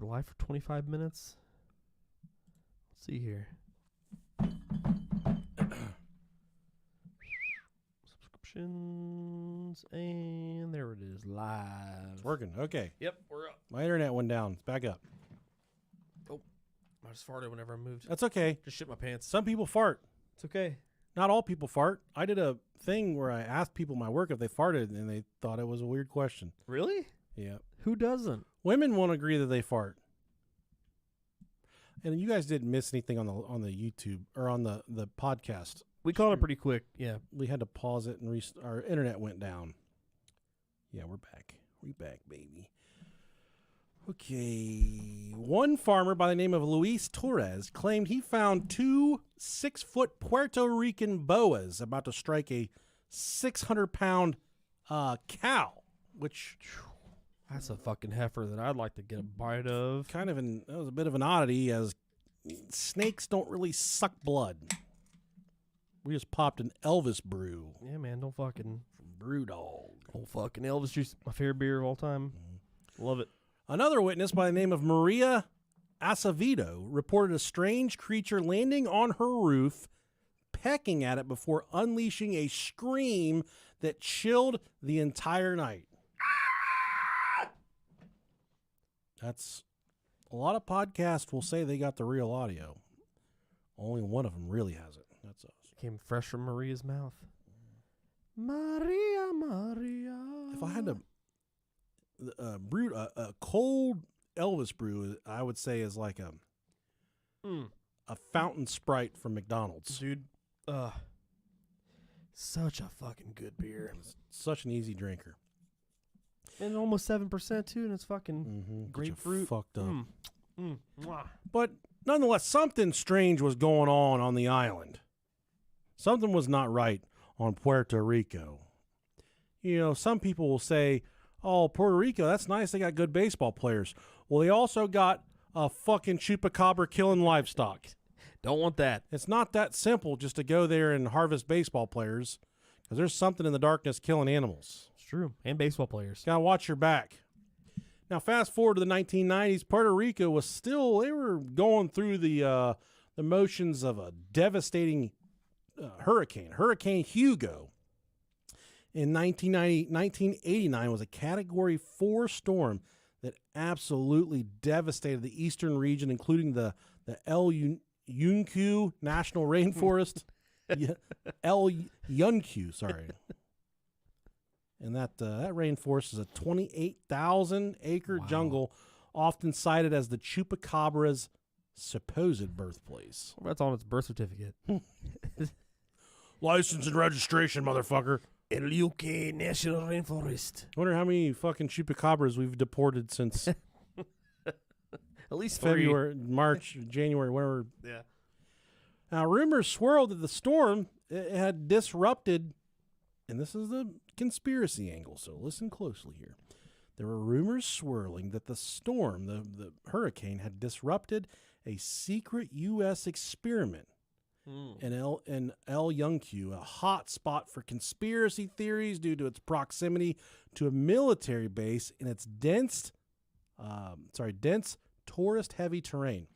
We're live for 25 minutes. Let's see here. Subscriptions, and there it is, live. It's working. Okay. Yep, we're up. My internet went down. It's back up. Oh, I just farted whenever I moved. That's okay. Just shit my pants. Some people fart. It's okay. Not all people fart. I did a thing where I asked people at my work if they farted, and they thought it was a weird question. Really? Yeah. Who doesn't? Women won't agree that they fart. And you guys didn't miss anything on the YouTube or on the podcast. We caught it pretty quick. Yeah. We had to pause it and our internet went down. Yeah, we're back. We're back, baby. Okay. One farmer by the name of Luis Torres claimed he found 2 6-foot Puerto Rican boas about to strike a 600-pound cow, which That's a fucking heifer that I'd like to get a bite of. that was a bit of an oddity, as snakes don't really suck blood. We just popped an Elvis brew. Yeah, man, don't fucking... Brew dog. Old fucking Elvis juice, my favorite beer of all time. Love it. Another witness by the name of Maria Acevedo reported a strange creature landing on her roof, pecking at it before unleashing a scream that chilled the entire night. That's a lot of podcasts will say they got the real audio. Only one of them really has it. That's us. Came fresh from Maria's mouth. Maria, Maria. If I had to brew a cold Elvis brew, I would say is like a fountain Sprite from McDonald's. Dude, such a fucking good beer. It's such an easy drinker. And almost 7% too, and it's fucking grapefruit. Fucked up. Mwah. But nonetheless, something strange was going on the island. Something was not right on Puerto Rico. You know, some people will say, oh, Puerto Rico, that's nice. They got good baseball players. Well, they also got a fucking chupacabra killing livestock. Don't want that. It's not that simple just to go there and harvest baseball players, because there's something in the darkness killing animals. It's true. And baseball players. Got to watch your back. Now, fast forward to the 1990s, Puerto Rico was still, they were going through the motions of a devastating hurricane. Hurricane Hugo in 1989 was a Category 4 storm that absolutely devastated the eastern region, including the El Yunque National Rainforest. El Yunque, sorry. And that rainforest is a 28,000-acre jungle, often cited as the Chupacabra's supposed birthplace. Well, that's on its birth certificate. License and registration, motherfucker. El Yunque National Rainforest. I wonder how many fucking chupacabras we've deported since At least February, March, January, whatever. Yeah. Now, rumors swirled that the storm had disrupted, and this is the conspiracy angle, so listen closely here. There were rumors swirling that the storm, the hurricane, had disrupted a secret U.S. experiment in El Yunque, a hot spot for conspiracy theories due to its proximity to a military base in its dense tourist-heavy terrain.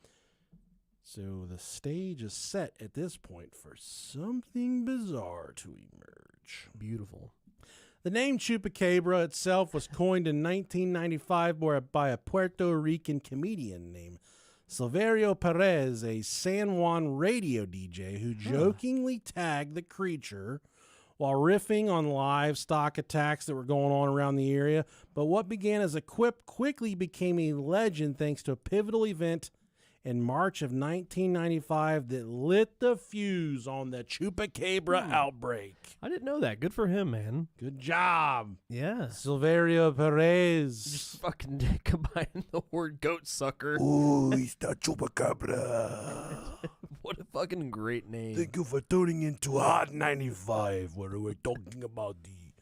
So the stage is set at this point for something bizarre to emerge. Beautiful. The name Chupacabra itself was coined in 1995 by a Puerto Rican comedian named Silverio Perez, a San Juan radio DJ who jokingly tagged the creature while riffing on livestock attacks that were going on around the area. But what began as a quip quickly became a legend thanks to a pivotal event in March of 1995 that lit the fuse on the Chupacabra outbreak. I didn't know that. Good for him, man. Good job. Yeah. Silverio Perez. Just fucking combining the word goat sucker. Oh, it's the Chupacabra. What a fucking great name. Thank you for tuning into Hot 95, where we're talking about the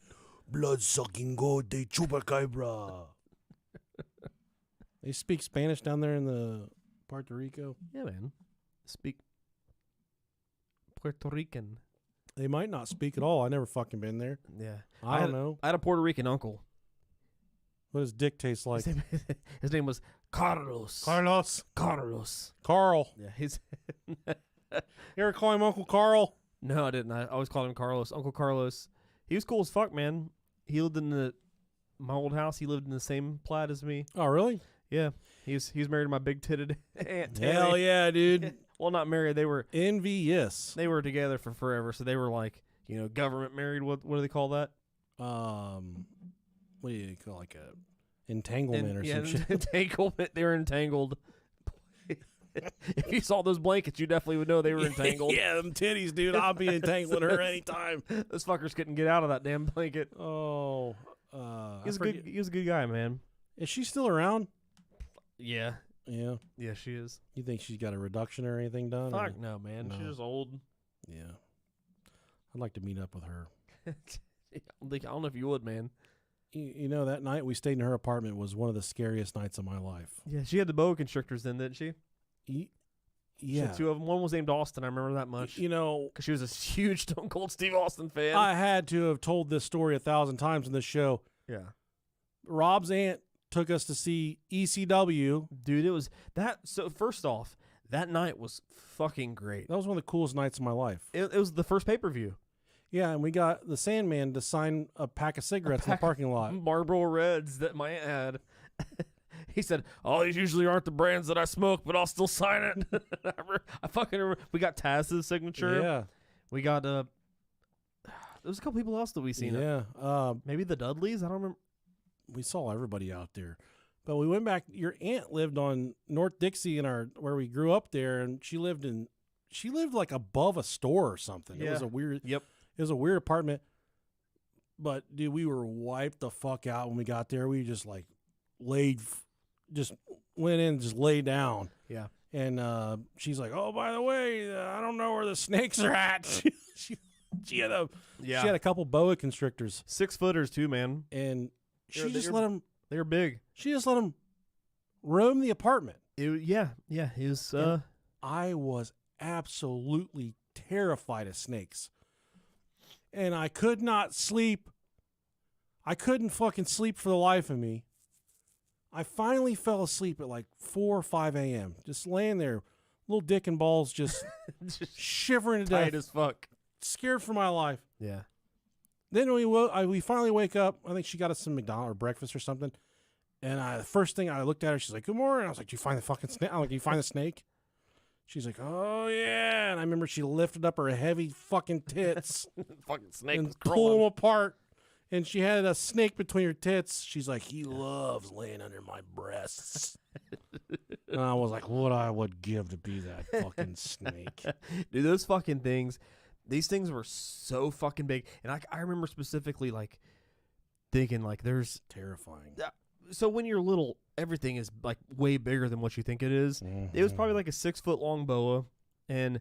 blood-sucking goat, the Chupacabra. They speak Spanish down there in the Puerto Rico? Yeah, man. Speak Puerto Rican. They might not speak at all. I never fucking been there. Yeah. I don't know. I had a Puerto Rican uncle. What does dick taste like? His name was Carlos. Carlos. Carlos. Carl. Yeah, he's. You ever call him Uncle Carl? No, I didn't. I always called him Carlos. Uncle Carlos. He was cool as fuck, man. He lived in my old house. He lived in the same plat as me. Oh, really? Yeah. He was married to my big-titted aunt Tammy. Hell yeah, dude. Well, not married. They were Envious. together for forever. So they were like, government married. What do they call that? What do you call like a entanglement or some shit? Entanglement. They were entangled. If you saw those blankets, you definitely would know they were entangled. Yeah, them titties, dude. I'll be entangling her anytime. Those fuckers couldn't get out of that damn blanket. Oh, He was a good guy, man. Is she still around? Yeah. Yeah. Yeah, she is. You think she's got a reduction or anything done? or- Fuck no, man. No. She's just old. Yeah. I'd like to meet up with her. I don't know if you would, man. You know, that night we stayed in her apartment was one of the scariest nights of my life. Yeah, she had the boa constrictors then, didn't she? She Yeah. had two of them. One was named Austin. I remember that much. You know, Because she was a huge Stone Cold Steve Austin fan. I had to have told this story 1,000 times in this show. yeah. Rob's aunt took us to see ECW. Dude, it was that. So, first off, that night was fucking great. That was one of the coolest nights of my life. It was the first pay-per-view. Yeah, and we got the Sandman to sign a pack of cigarettes in the parking lot. Marlboro Reds that my aunt had. He said, "Oh, these usually aren't the brands that I smoke, but I'll still sign it." I fucking remember. We got Taz's signature. Yeah. We got there was a couple people else that we seen. Yeah. Maybe the Dudleys. I don't remember. We saw everybody out there. But we went back. Your aunt lived on North Dixie where we grew up there, and she lived like above a store or something. It was a weird. Yep. It was a weird apartment. But dude, we were wiped the fuck out when we got there. We just like just went in, and just laid down. Yeah. And she's like, "Oh, by the way, I don't know where the snakes are at." she had a couple boa constrictors, 6-footers too, man. and she just they're- let them. They were big. She just let them roam the apartment. Yeah. It was. Yeah. I was absolutely terrified of snakes, and I could not sleep. I couldn't fucking sleep for the life of me. I finally fell asleep at like 4 or 5 a.m. Just laying there, little dick and balls, just shivering to tight death, as fuck. scared for my life. Yeah. Then we finally wake up. I think she got us some McDonald's or breakfast or something. And the first thing I looked at her, she's like, "Good morning." I was like, "Did you find the fucking snake?" I'm like, "Did you find the snake?" She's like, "Oh yeah." And I remember she lifted up her heavy fucking tits Fucking snake was and pulled crawling. them apart. And she had a snake between her tits. She's like, "He loves laying under my breasts." And I was like, what I would give to be that fucking snake. Dude, those fucking things, these things were so fucking big. And I remember specifically like thinking like there's Terrifying. so when you're little, everything is like way bigger than what you think it is. It was probably like a 6-foot long boa, and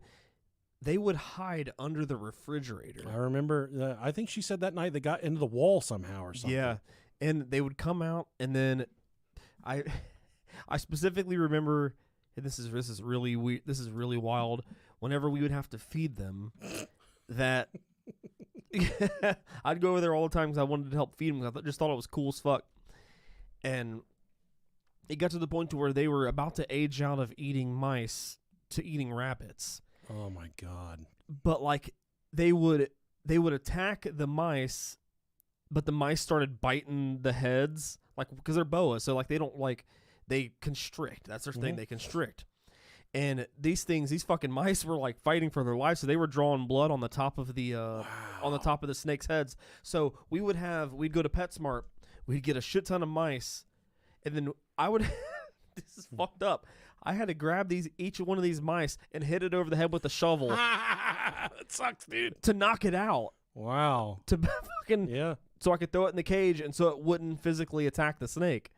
they would hide under the refrigerator. I remember, I think she said that night they got into the wall somehow or something. Yeah, and they would come out, and then I specifically remember, and this is really weird. This is really wild. Whenever we would have to feed them, that I'd go over there all the time because I wanted to help feed them. I just thought it was cool as fuck, and it got to the point to where they were about to age out of eating mice to eating rabbits. Oh my God. But like they would attack the mice, but the mice started biting the heads, like because they're boas, so like they constrict. That's their thing. They constrict. And these fucking mice were like fighting for their lives, so they were drawing blood on the top of the on the top of the snake's heads. So we'd go to PetSmart, we'd get a shit ton of mice, and then I would this is fucked up. I had to grab each one of these mice and hit it over the head with a shovel. That sucks, dude. To knock it out. Wow. To fucking so I could throw it in the cage and so it wouldn't physically attack the snake.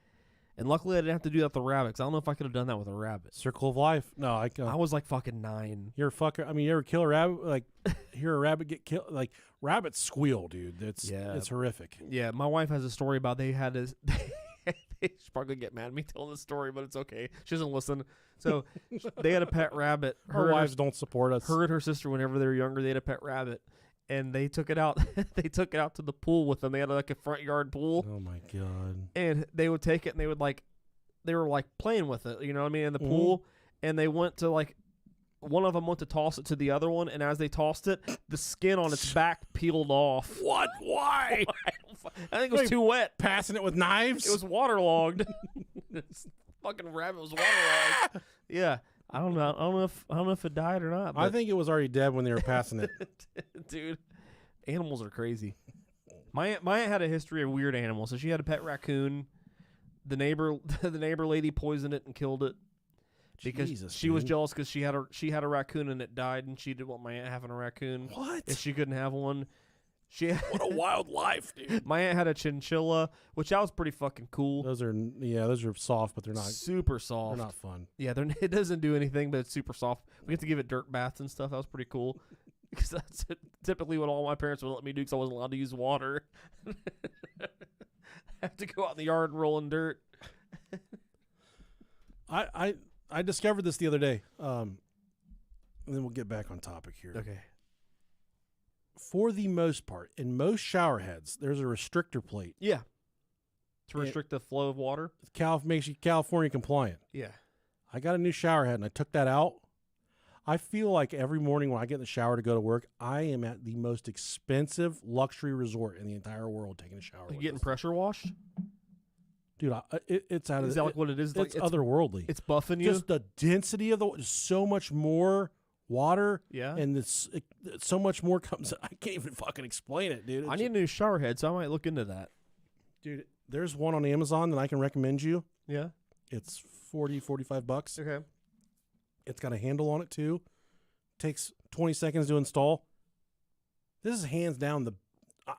And luckily I didn't have to do that with the rabbit, 'cause I don't know if I could have done that with a rabbit. Circle of life. No, I was like fucking 9. You're a fucker. I mean, you ever kill a rabbit? Like, hear a rabbit get killed? Like, rabbits squeal, dude. It's horrific. Yeah, my wife has a story about they had this. She's probably gonna get mad at me telling this story, but it's okay. She doesn't listen. So they had a pet rabbit. Our wives don't support us. Her and her sister, whenever they were younger, they had a pet rabbit, and they took it out. They took it out to the pool with them. They had like a front yard pool. Oh my God. And they would take it and they would like they were like playing with it, you know what I mean, in the pool, and they went to like, one of them went to toss it to the other one, and as they tossed it, the skin on its back peeled off. What? Why? I think it was too wet. Passing it with knives? It was waterlogged. This fucking rabbit was waterlogged. Yeah. I don't know. I don't know if it died or not. I think it was already dead when they were passing it. Dude, animals are crazy. My aunt had a history of weird animals. So she had a pet raccoon. The neighbor lady poisoned it and killed it because she was jealous because she had a raccoon and it died, and she didn't want my aunt having a raccoon. What? If she couldn't have one. What a wild life, dude. My aunt had a chinchilla, which that was pretty fucking cool. Those are soft, but they're not super soft. They're not fun. Yeah, it doesn't do anything, but it's super soft. We get to give it dirt baths and stuff. That was pretty cool. Because that's typically what all my parents would let me do because I wasn't allowed to use water. I have to go out in the yard and roll in dirt. I discovered this the other day. And then we'll get back on topic here. Okay. For the most part, in most shower heads, there's a restrictor plate. Yeah. To restrict the flow of water? Makes you California compliant. Yeah. I got a new shower head, and I took that out. I feel like every morning when I get in the shower to go to work, I am at the most expensive luxury resort in the entire world taking a shower. You getting pressure washed? Dude, it's out of... Is that like what it is? It's otherworldly. It's buffing you? Just the density of so much more water. Yeah. And so much more comes... I can't even fucking explain it, dude. I need a new shower head, so I might look into that. Dude, there's one on Amazon that I can recommend you. Yeah. It's $45. Okay. It's got a handle on it, too. Takes 20 seconds to install. This is hands down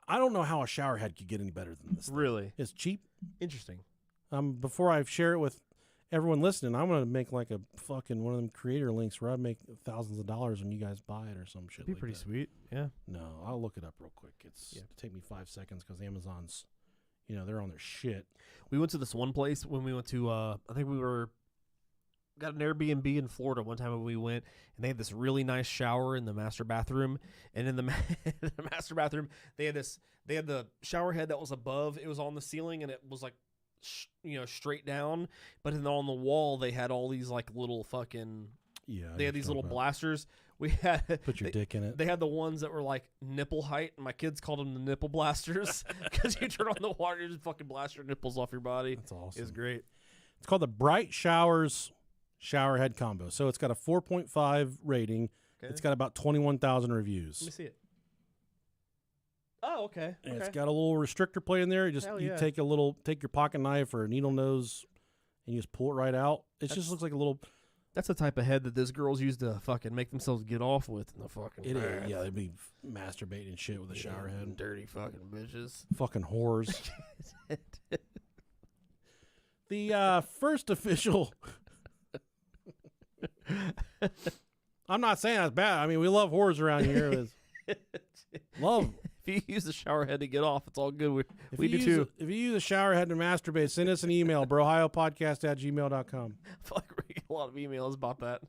I don't know how a shower head could get any better than this. Really? It's cheap. Interesting. Before I share it with everyone listening, I'm going to make like a fucking one of them creator links where I make thousands of dollars when you guys buy it or some shit. That'd be pretty sweet. Yeah. No, I'll look it up real quick. It'll take me 5 seconds because Amazon's, they're on their shit. We went to this one place when we went to, I think we got an Airbnb in Florida one time when we went, and they had this really nice shower in the master bathroom. And in the master bathroom, they had the shower head that was above. It was on the ceiling, and it was like, straight down. But then on the wall, they had all these like little fucking. Yeah. They had these little blasters. We had put your dick in it. They had the ones that were like nipple height, and my kids called them the nipple blasters because you turn on the water, you just fucking blast your nipples off your body. That's awesome. It's great. It's called the Bright Showers shower head combo. So it's got a 4.5 rating. Okay. It's got about 21,000 reviews. Let me see it. Oh, okay. And it's got a little restrictor plate in there. You take your pocket knife or a needle nose and you just pull it right out. It just looks like a little. That's the type of head that those girls used to fucking make themselves get off with in the fucking. It is. Yeah, they'd be masturbating and shit with a shower head. Dirty fucking bitches. Fucking whores. The first official. I'm not saying that's bad. I mean, we love whores around here. Love. If you use the shower head to get off, it's all good. We do too. If you use a shower head to masturbate, send us an email, brohiopodcast@gmail.com. I feel like we get a lot of emails about that.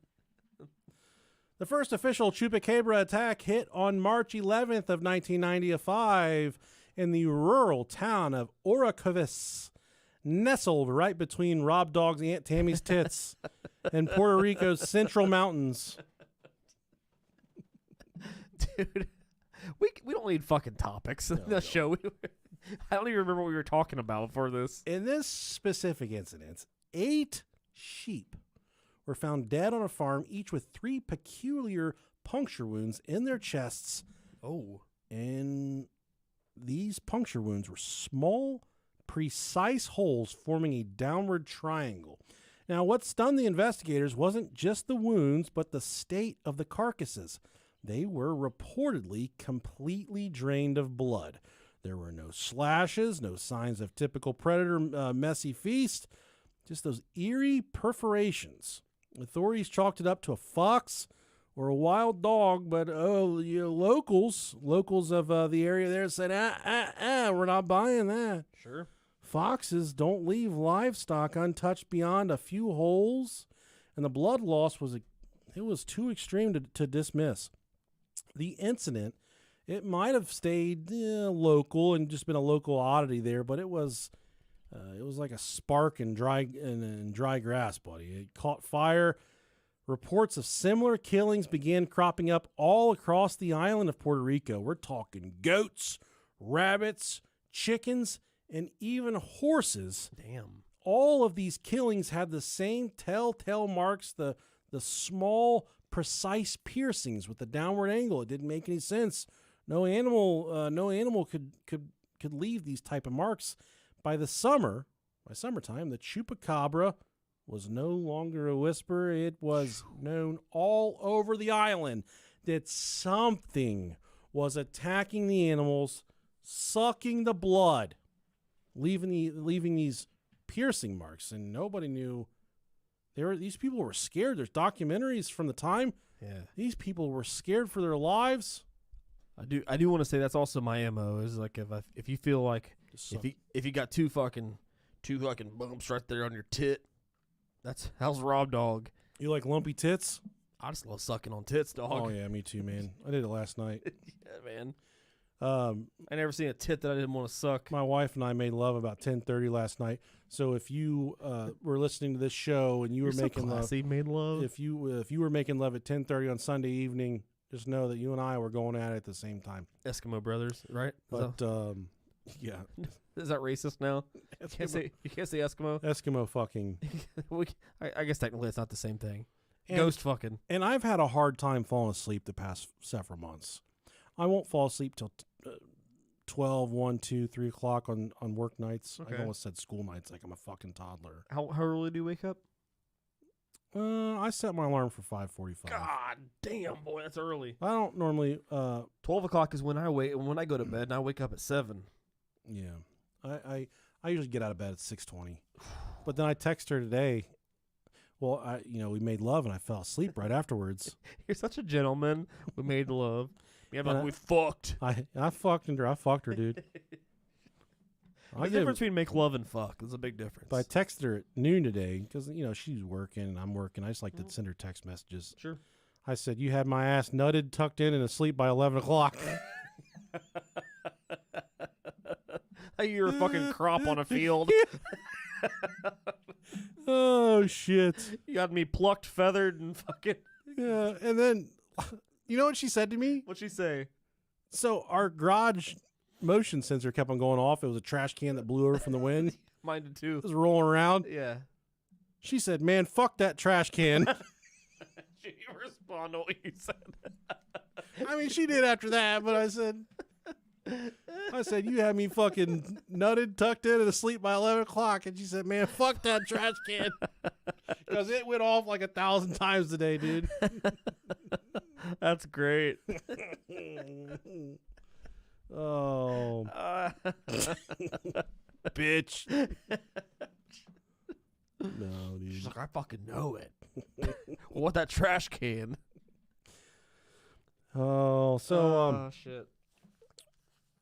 The first official Chupacabra attack hit on March 11th of 1995 in the rural town of Orocovis, nestled right between Rob Dog's Aunt Tammy's tits and Puerto Rico's Central Mountains. Dude, we don't need fucking topics in the show. I don't even remember what we were talking about before this. In this specific incident, 8 sheep were found dead on a farm, each with 3 peculiar puncture wounds in their chests. Oh. And these puncture wounds were small, precise holes forming a downward triangle. Now, what stunned the investigators wasn't just the wounds, but the state of the carcasses. They were reportedly completely drained of blood. There were no slashes, no signs of typical predator messy feast, just those eerie perforations. Authorities chalked it up to a fox or a wild dog, but locals of the area there said, we're not buying that. Sure. Foxes don't leave livestock untouched beyond a few holes, and the blood loss was too extreme to dismiss. The incident, it might have stayed local and just been a local oddity there, but it was It was like a spark in dry grass, buddy. It caught fire. Reports of similar killings began cropping up all across the island of Puerto Rico. We're talking goats, rabbits, chickens, and even horses. Damn. All of these killings had the same telltale marks, the small, precise piercings with the downward angle. It didn't make any sense. No animal could leave these type of marks. By summertime, the Chupacabra was no longer a whisper. It was known all over the island that something was attacking the animals, sucking the blood, leaving these piercing marks, and nobody knew. These people were scared. There's documentaries from the time. Yeah. These people were scared for their lives. I do want to say that's also my MO is like if you feel like if you got two fucking bumps right there on your tit, how's Rob Dog. You like lumpy tits? I just love sucking on tits, dog. Oh yeah, me too, man. I did it last night. Yeah, man. I never seen a tit that I didn't want to suck. My wife and I made love about 10:30 last night. So if you were listening to this show and you were making love, made love. if you were making love at 10:30 on Sunday evening, just know that you and I were going at it at the same time. Eskimo brothers, right? But yeah, is that racist now? You can't say Eskimo. Eskimo fucking. I guess technically it's not the same thing. And, Ghost fucking. And I've had a hard time falling asleep the past several months. I won't fall asleep till 12, 1, 2, 3 o'clock on work nights. Okay. I almost said school nights like I'm a fucking toddler. How early do you wake up? I set my alarm for 5:45. God damn, boy, that's early. I don't normally. 12 o'clock is when I go to bed, and I wake up at 7. Yeah, I usually get out of bed at 6:20, but then I text her today. Well, we made love and I fell asleep right afterwards. You're such a gentleman. We made love. Yeah, but we fucked. I fucked her. I fucked her, dude. The difference between make love and fuck is a big difference. But I texted her at noon today because she's working and I'm working. I just like to send her text messages. Sure. I said, "You had my ass nutted, tucked in, and asleep by 11 o'clock." You're a fucking crop on a field. Oh shit! You got me plucked, feathered, and fucking. Yeah, and then you know what she said to me? What'd she say? So our garage motion sensor kept on going off. It was a trash can that blew over from the wind. Mine did too. It was rolling around. Yeah. She said, "Man, fuck that trash can." She didn't respond to what you said. I mean, she did after that, but I said, "You had me fucking nutted, tucked in, and asleep by 11 o'clock." And she said, "Man, fuck that trash can." Because it went off like 1,000 times today, dude. That's great. Oh. Bitch. No, dude. She's like, I fucking know it. What that trash can? Oh, so shit.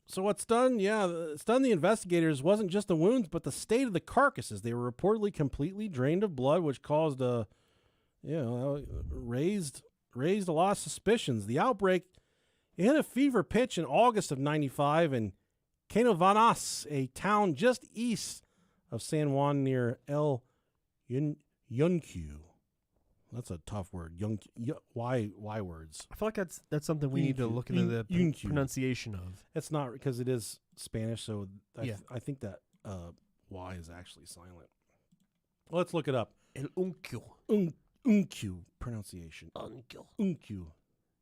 So what's done? Yeah, stunned the investigators wasn't just the wounds, but the state of the carcasses. They were reportedly completely drained of blood, which caused raised a lot of suspicions. The outbreak hit a fever pitch in August of '95 in Canovanas, a town just east of San Juan near El Yunque. That's a tough word. Why words? I feel like that's something we need to look into the pronunciation of. It's not because it is Spanish, so I think that Y is actually silent. Let's look it up. El Uncle. Unque pronunciation. Uncle. Unque.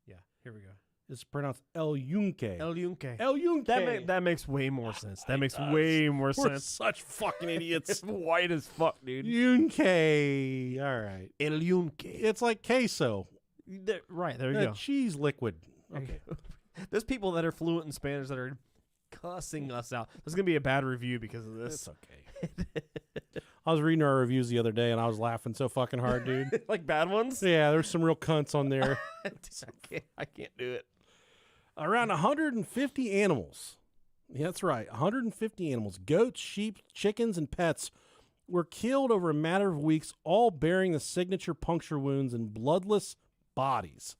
Yeah, here we go. It's pronounced El Yunque. El Yunque. El Yunque. That makes way more sense. That makes way more sense. We're such fucking idiots. It's white as fuck, dude. Yunque. All right. El Yunque. It's like queso. Right, there you go. Cheese liquid. Okay. There's people that are fluent in Spanish that are cussing us out. There's going to be a bad review because of this. It's okay. I was reading our reviews the other day, and I was laughing so fucking hard, dude. Like bad ones? Yeah, there's some real cunts on there. I can't do it. Around 150 animals. Yeah, that's right. 150 animals, goats, sheep, chickens, and pets were killed over a matter of weeks, all bearing the signature puncture wounds and bloodless bodies.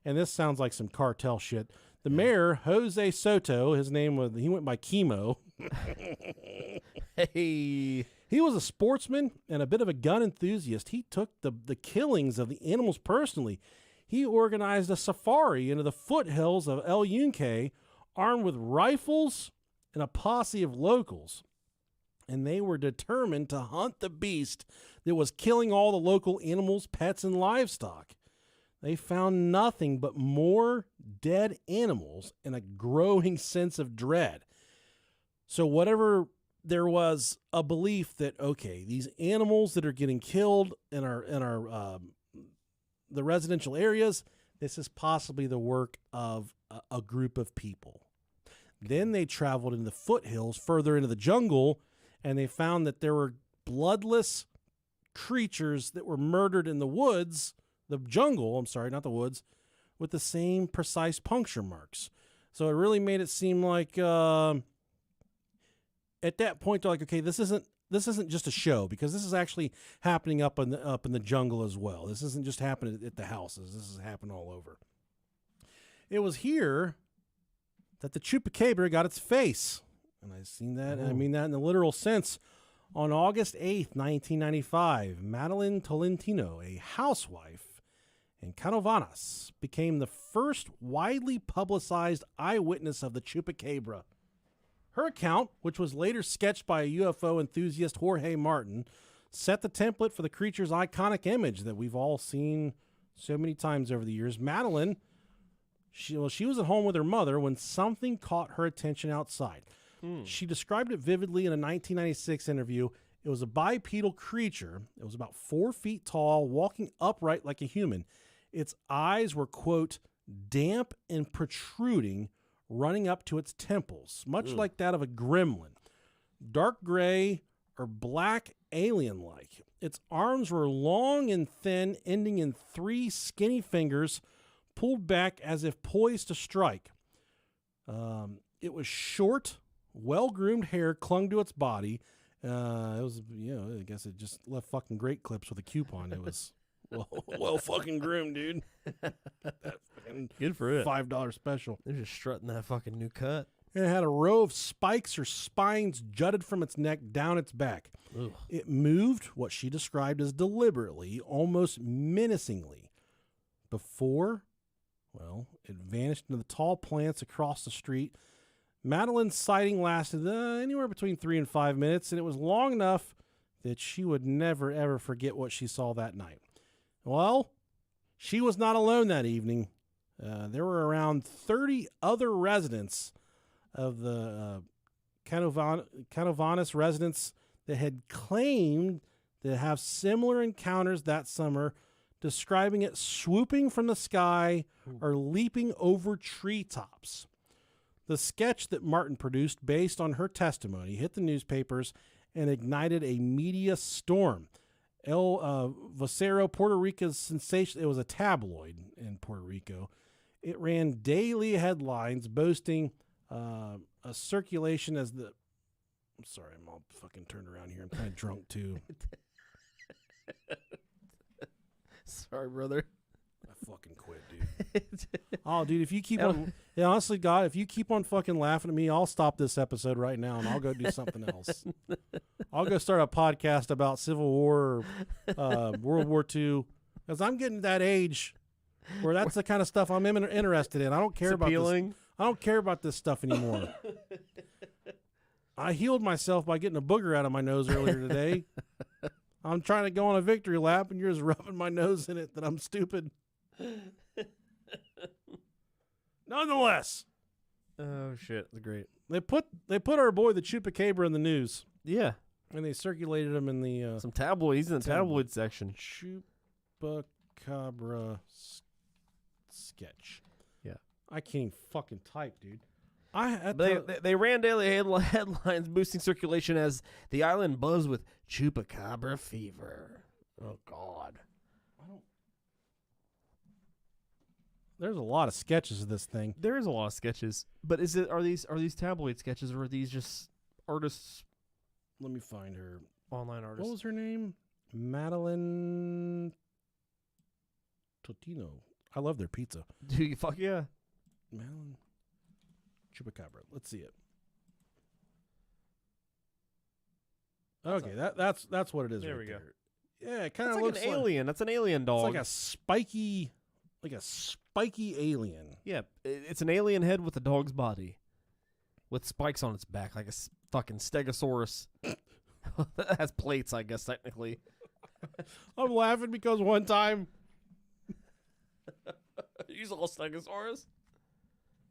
And this sounds like some cartel shit. The mayor, Jose Soto, he went by Chemo. Hey. He was a sportsman and a bit of a gun enthusiast. He took the killings of the animals personally. He organized a safari into the foothills of El Yunque, armed with rifles and a posse of locals. And they were determined to hunt the beast that was killing all the local animals, pets, and livestock. They found nothing but more dead animals and a growing sense of dread. So whatever there was a belief that, okay, these animals that are getting killed in our the residential areas, this is possibly the work of a group of people. Then they traveled in the foothills further into the jungle, and they found that there were bloodless creatures that were murdered in the woods, the jungle, I'm sorry, not the woods, with the same precise puncture marks. So it really made it seem like at that point they're like, okay, this isn't just a show, because this is actually happening up in the jungle as well. This isn't just happening at the houses. This is happening all over. It was here that the Chupacabra got its face. And I've seen that, and I mean that in the literal sense. On August 8th, 1995, Madeline Tolentino, a housewife in Canovanas, became the first widely publicized eyewitness of the Chupacabra. Her account, which was later sketched by a UFO enthusiast Jorge Martin, set the template for the creature's iconic image that we've all seen so many times over the years. Madeline, she was at home with her mother when something caught her attention outside. She described it vividly in a 1996 interview. It was a bipedal creature. It was about 4 feet tall, walking upright like a human. Its eyes were, quote, damp and protruding, running up to its temples, much like that of a gremlin. Dark gray or black alien-like. Its arms were long and thin, ending in 3 skinny fingers, pulled back as if poised to strike. It was short, well-groomed hair clung to its body. It was, I guess it just left fucking great clips with a coupon. It was well fucking groomed, dude. Good for it. $5 special. They're just strutting that fucking new cut. And it had a row of spikes or spines jutted from its neck down its back. Ugh. It moved what she described as deliberately, almost menacingly. Before, it vanished into the tall plants across the street. Madeline's sighting lasted anywhere between 3 and 5 minutes, and it was long enough that she would never, ever forget what she saw that night. Well, she was not alone that evening. There were around 30 other residents of the Canovanas residents that had claimed to have similar encounters that summer, describing it swooping from the sky or leaping over treetops. The sketch that Martin produced based on her testimony hit the newspapers and ignited a media storm. El Vocero, Puerto Rico's sensation, it was a tabloid in Puerto Rico. It ran daily headlines boasting a circulation as the... I'm sorry, I'm all fucking turned around here. I'm kind of drunk too. Sorry, brother. I fucking quit, dude. Oh, dude, if you keep on... Yeah, honestly, God, if you keep on fucking laughing at me, I'll stop this episode right now and I'll go do something else. I'll go start a podcast about Civil War or World War II, because I'm getting to that age where that's the kind of stuff I'm interested in. I don't care about this. I don't care about this stuff anymore. I healed myself by getting a booger out of my nose earlier today. I'm trying to go on a victory lap, and you're just rubbing my nose in it that I'm stupid. Nonetheless. Oh, shit. That's great. They put our boy, the Chupacabra, in the news. Yeah. And they circulated him in the... some tabloid. He's in the tabloid section. Chupacabra sketch. Yeah. I can't even fucking type, dude. They ran daily headlines boosting circulation as the island buzzed with Chupacabra fever. Oh, God. There's a lot of sketches of this thing. There is a lot of sketches, but are these tabloid sketches, or are these just artists? Let me find her. Online artists. What was her name? Madeline Totino. I love their pizza. Dude, fuck yeah. Madeline Chupacabra. Let's see it. Okay, that's what it is. There right we go. There. Yeah, it kind That's of like looks an alien. That's an alien dog. It's like a spiky alien. Yeah, it's an alien head with a dog's body, with spikes on its back, like a fucking stegosaurus. That has plates, I guess, technically. I'm laughing because one time You saw a stegosaurus?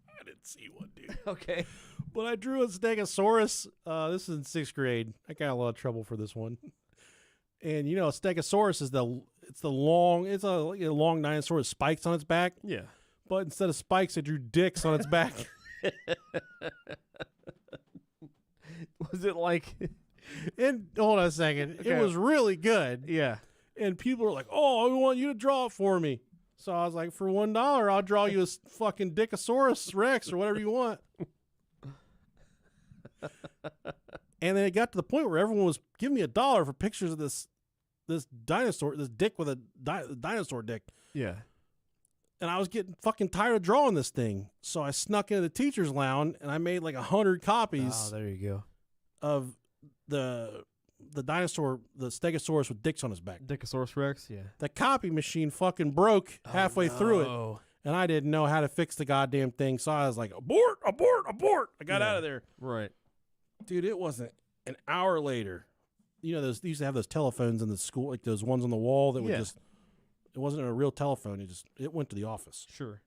I didn't see one, dude. Okay. But I drew a stegosaurus. This is in 6th grade. I got a lot of trouble for this one. And you know, a stegosaurus is a long dinosaur with spikes on its back. Yeah. But instead of spikes, I drew dicks on its back. Was it like? And hold on a second, Okay. it was really good. Yeah. And people were like, "Oh, I want you to draw it for me." So I was like, "For $1, I'll draw you a fucking Dickosaurus Rex or whatever you want." And then it got to the point where everyone was giving me $1 for pictures of this dinosaur, this dick with a dinosaur dick. Yeah. And I was getting fucking tired of drawing this thing. So I snuck into the teacher's lounge and I made like 100 copies Oh, there you go. of the dinosaur, the Stegosaurus with dicks on his back. Dickosaurus Rex. Yeah. The copy machine fucking broke halfway through it. And I didn't know how to fix the goddamn thing. So I was like, abort, abort, abort. I got out of there. Right. Dude, it wasn't an hour later. You know, they used to have those telephones in the school, like those ones on the wall that would just, it wasn't a real telephone. It went to the office. Sure.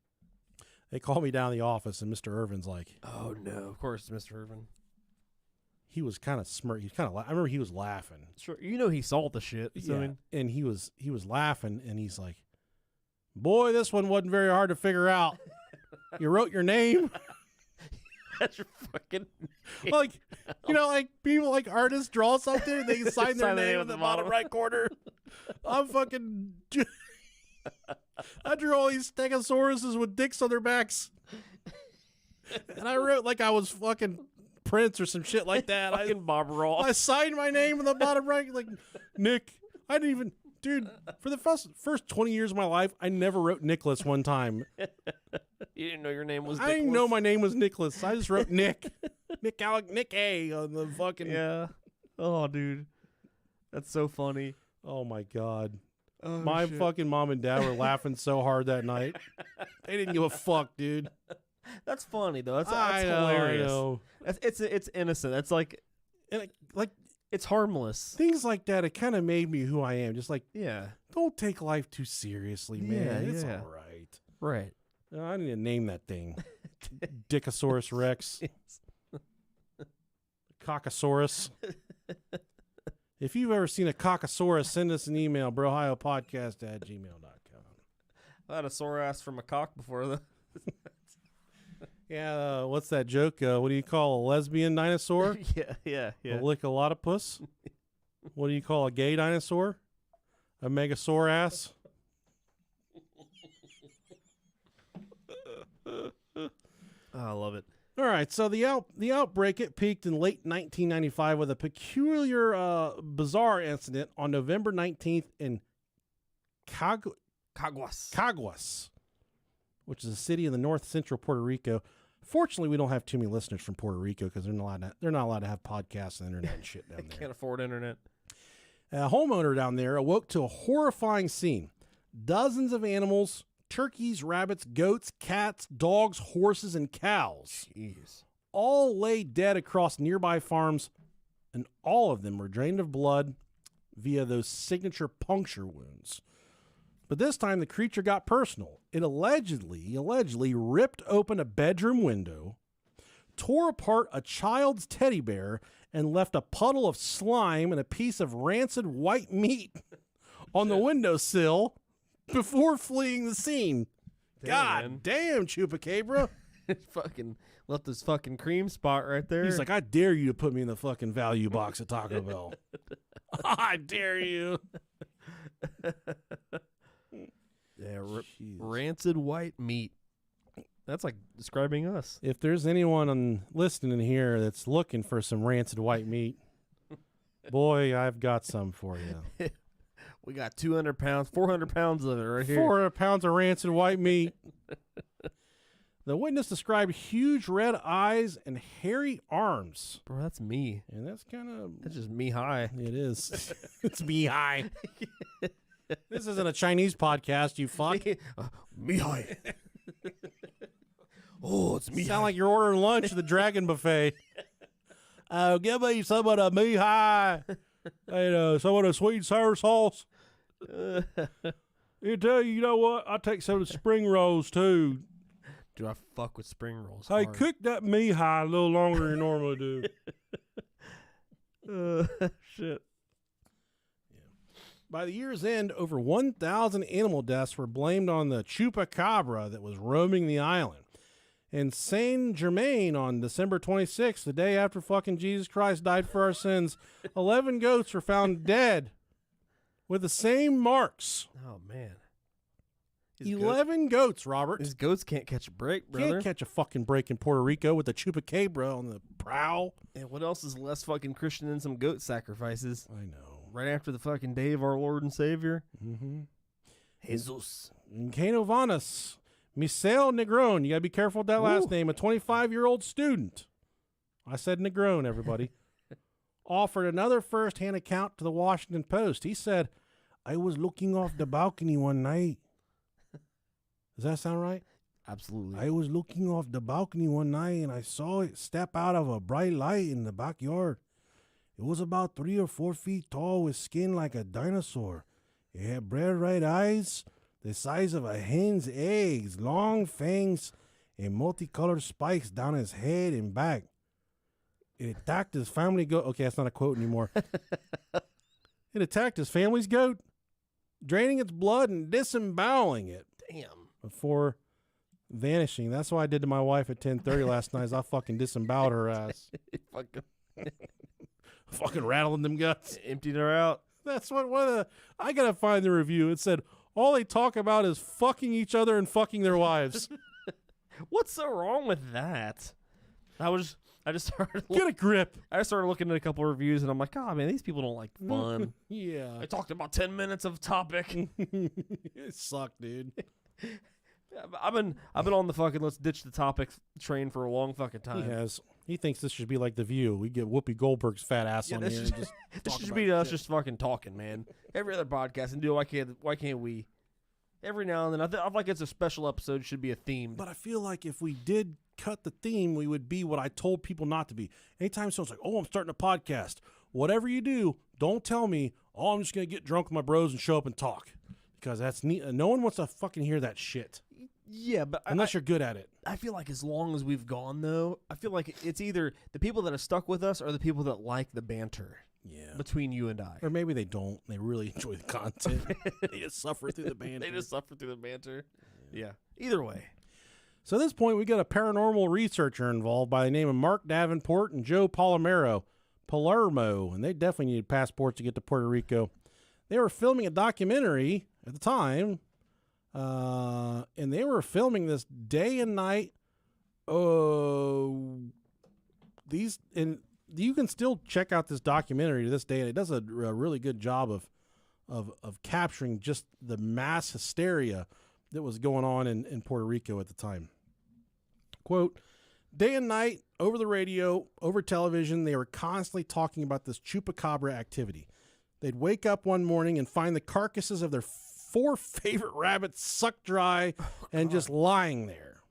They called me down to the office and Mr. Irvin's like, Oh, no. Of course, Mr. Irvin. he was kind of smirk. He was kind of, I remember he was laughing. Sure. You know he saw the shit. So Yeah. I mean, And he was laughing and he's like, boy, this one wasn't very hard to figure out. You wrote your name. that's your fucking. Like, you know, like people, like artists draw something and they can sign their name in the bottom right corner. I'm fucking. I drew all these Stegosauruses with dicks on their backs. And I wrote like I was fucking Prince or some shit like that. Fucking Bob Ross. I signed my name in the bottom right, like Nick. I didn't even, dude, for the first 20 years of my life, I never wrote Nicholas one time. You didn't know your name was. I didn't know my name was Nicholas. I just wrote Nick. Nick A on the fucking. Yeah. Oh, dude. That's so funny. Oh my God. Oh, My shit. fucking mom and dad were laughing so hard that night. They didn't give a fuck, dude. That's funny though. That's I hilarious. know. It's innocent. That's like And like it's harmless. things like that, it kind of made me who I am. Just like, Yeah. don't take life too seriously, man. It's yeah. all right. Right. I need to name that thing. Dickosaurus Rex. Cockosaurus. If you've ever seen a cockosaurus, send us an email, brohiopodcast@gmail.com. I had a sore ass from a cock before the. Yeah, what's that joke? What do you call a lesbian dinosaur? yeah. A lickalotopus? What do you call a gay dinosaur? A megasaur ass? I love it. All right, so the outbreak, it peaked in late 1995 with a peculiar, bizarre incident on November 19th in Caguas, which is a city in the north central Puerto Rico. Fortunately, we don't have too many listeners from Puerto Rico because they're not allowed to have podcasts and internet and shit down there. Can't afford internet. A homeowner down there awoke to a horrifying scene. Dozens of animals, turkeys, rabbits, goats, cats, dogs, horses, and cows, Jeez. all lay dead across nearby farms, and all of them were drained of blood via those signature puncture wounds. But this time the creature got personal. It allegedly ripped open a bedroom window, tore apart a child's teddy bear, and left a puddle of slime and a piece of rancid white meat on the windowsill before fleeing the scene. God damn, Chupacabra. Fucking left this fucking cream spot right there. He's like, I dare you to put me in the fucking value box at Taco Bell. I dare you. Yeah, rancid white meat. That's like describing us. If there's anyone listening here that's looking for some rancid white meat, boy, I've got some for you. We got 200 pounds, 400 pounds of it right here. 400 pounds of rancid white meat. The witness described huge red eyes and hairy arms. Bro, that's me. And that's That's just me high. It is. It's me high. This isn't a Chinese podcast, you fuck. Me high. Oh, it's me Sound like you're ordering lunch at the Dragon Buffet. Give me some of the me high. And some of the sweet and sour sauce. You know what? I take some of the spring rolls too. Do I fuck with spring rolls? Hey, hard. cook that me high a little longer than you normally do. Shit. By the year's end, over 1,000 animal deaths were blamed on the Chupacabra that was roaming the island. In Saint Germain on December 26th, the day after fucking Jesus Christ died for our sins, 11 goats were found dead with the same marks. Oh, man. 11 goats, Robert. These goats can't catch a break, brother. Can't catch a fucking break in Puerto Rico with the Chupacabra on the prowl. And what else is less fucking Christian than some goat sacrifices? I know. Right after the fucking day of our Lord and Savior. Mm-hmm. Jesus. In Canovanas, Misael Negron, you got to be careful with that last name, a 25-year-old student. I said Negron, everybody. Offered another first-hand account to the Washington Post. He said, I was looking off the balcony one night. Does that sound right? Absolutely. I was looking off the balcony one night and I saw it step out of a bright light in the backyard. It was about 3 or 4 feet tall with skin like a dinosaur. It had bright red eyes, the size of a hen's eggs, long fangs, and multicolored spikes down his head and back. It attacked his family goat. Okay, that's not a quote anymore. It attacked his family's goat, draining its blood and disemboweling it. Damn. Before vanishing. That's what I did to my wife at 10:30 last night. Is I fucking disemboweled her ass. Fucking rattling them guts. Emptied her out. That's what I gotta find the review. It said all they talk about is fucking each other and fucking their wives. What's so wrong with that? I just started Get a grip. I started looking at a couple of reviews and I'm like, oh man, these people don't like fun. Yeah. I talked about 10 minutes of topic. It sucked, dude. I've been on the fucking let's ditch the topic train for a long fucking time. He has. He thinks this should be like The View. We get Whoopi Goldberg's fat ass on here. And just this talk should about be us shit. just fucking talking, man. Every other podcast and why can't we? Every now and then, I feel like it's a special episode. Should be a theme. But I feel like if we did cut the theme, we would be what I told people not to be. Anytime someone's like, "Oh, I'm starting a podcast," whatever you do, don't tell me, "Oh, I'm just gonna get drunk with my bros and show up and talk," because that's neat. No one wants to fucking hear that shit. Yeah, but unless you're good at it. I feel like as long as we've gone, though, I feel like it's either the people that have stuck with us or the people that like the banter. Yeah. Between you and I. Or maybe they don't. They really enjoy the content. They just suffer through the banter. They just suffer through the banter. Yeah. Either way. So at this point, we got a paranormal researcher involved by the name of Mark Davenport and Joe Palermo, and they definitely needed passports to get to Puerto Rico. They were filming a documentary at the time, and they were filming this day and night. You can still check out this documentary to this day, and it does a really good job of capturing just the mass hysteria that was going on in Puerto Rico at the time. Quote, day and night, over the radio, over television, they were constantly talking about this Chupacabra activity. They'd wake up one morning and find the carcasses of their 4 favorite rabbits sucked dry and just lying there.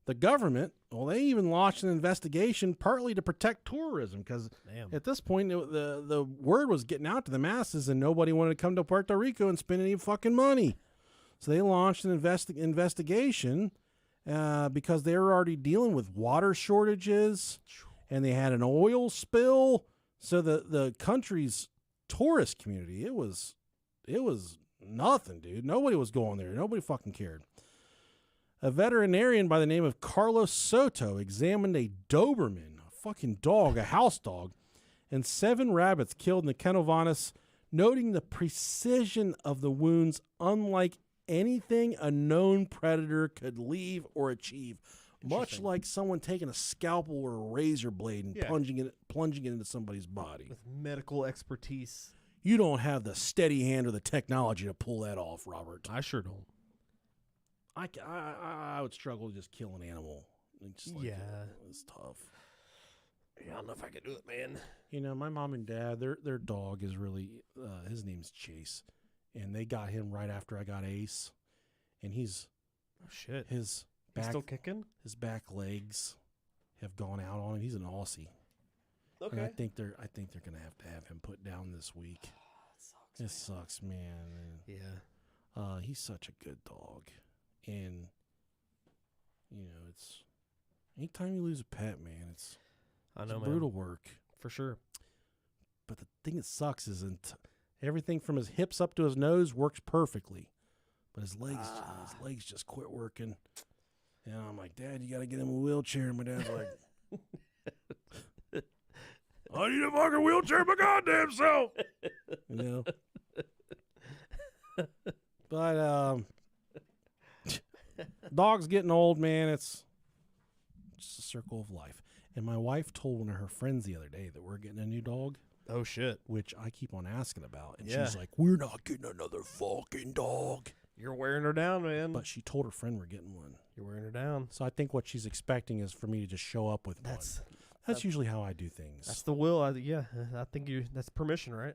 The government, well, they even launched an investigation partly to protect tourism because at this point, the word was getting out to the masses and nobody wanted to come to Puerto Rico and spend any fucking money. So they launched an investigation because they were already dealing with water shortages and they had an oil spill. So the country's tourist community, it was nothing, dude. Nobody was going there. Nobody fucking cared. A veterinarian by the name of Carlos Soto examined a Doberman, a fucking dog, a house dog, and 7 rabbits killed in the Canovanas, noting the precision of the wounds unlike anything a known predator could leave or achieve. Much like someone taking a scalpel or a razor blade and plunging it into somebody's body. With medical expertise. You don't have the steady hand or the technology to pull that off, Robert. I sure don't. I would struggle to just kill an animal. It's tough. Yeah, I don't know if I could do it, man. You know, my mom and dad, their dog is really, his name's Chase, and they got him right after I got Ace, and he's, oh shit, he's still kicking. His back legs have gone out on him. He's an Aussie. Okay. And I think they're gonna have him put down this week. It sucks, man. Yeah. He's such a good dog, and you know, it's anytime you lose a pet, man, it's brutal work for sure. But the thing that sucks is everything from his hips up to his nose works perfectly, but his legs just quit working. And I'm like, Dad, you got to get him a wheelchair. And my dad's like, I need a fucking wheelchair my goddamn self. You know? But dog's getting old, man. It's just a circle of life. And my wife told one of her friends the other day that we're getting a new dog. Oh, shit. Which I keep on asking about. And she's like, we're not getting another fucking dog. You're wearing her down, man. But she told her friend we're getting one. You're wearing her down. So I think what she's expecting is for me to just show up with one. That's usually how I do things. That's the will. I think that's permission, right?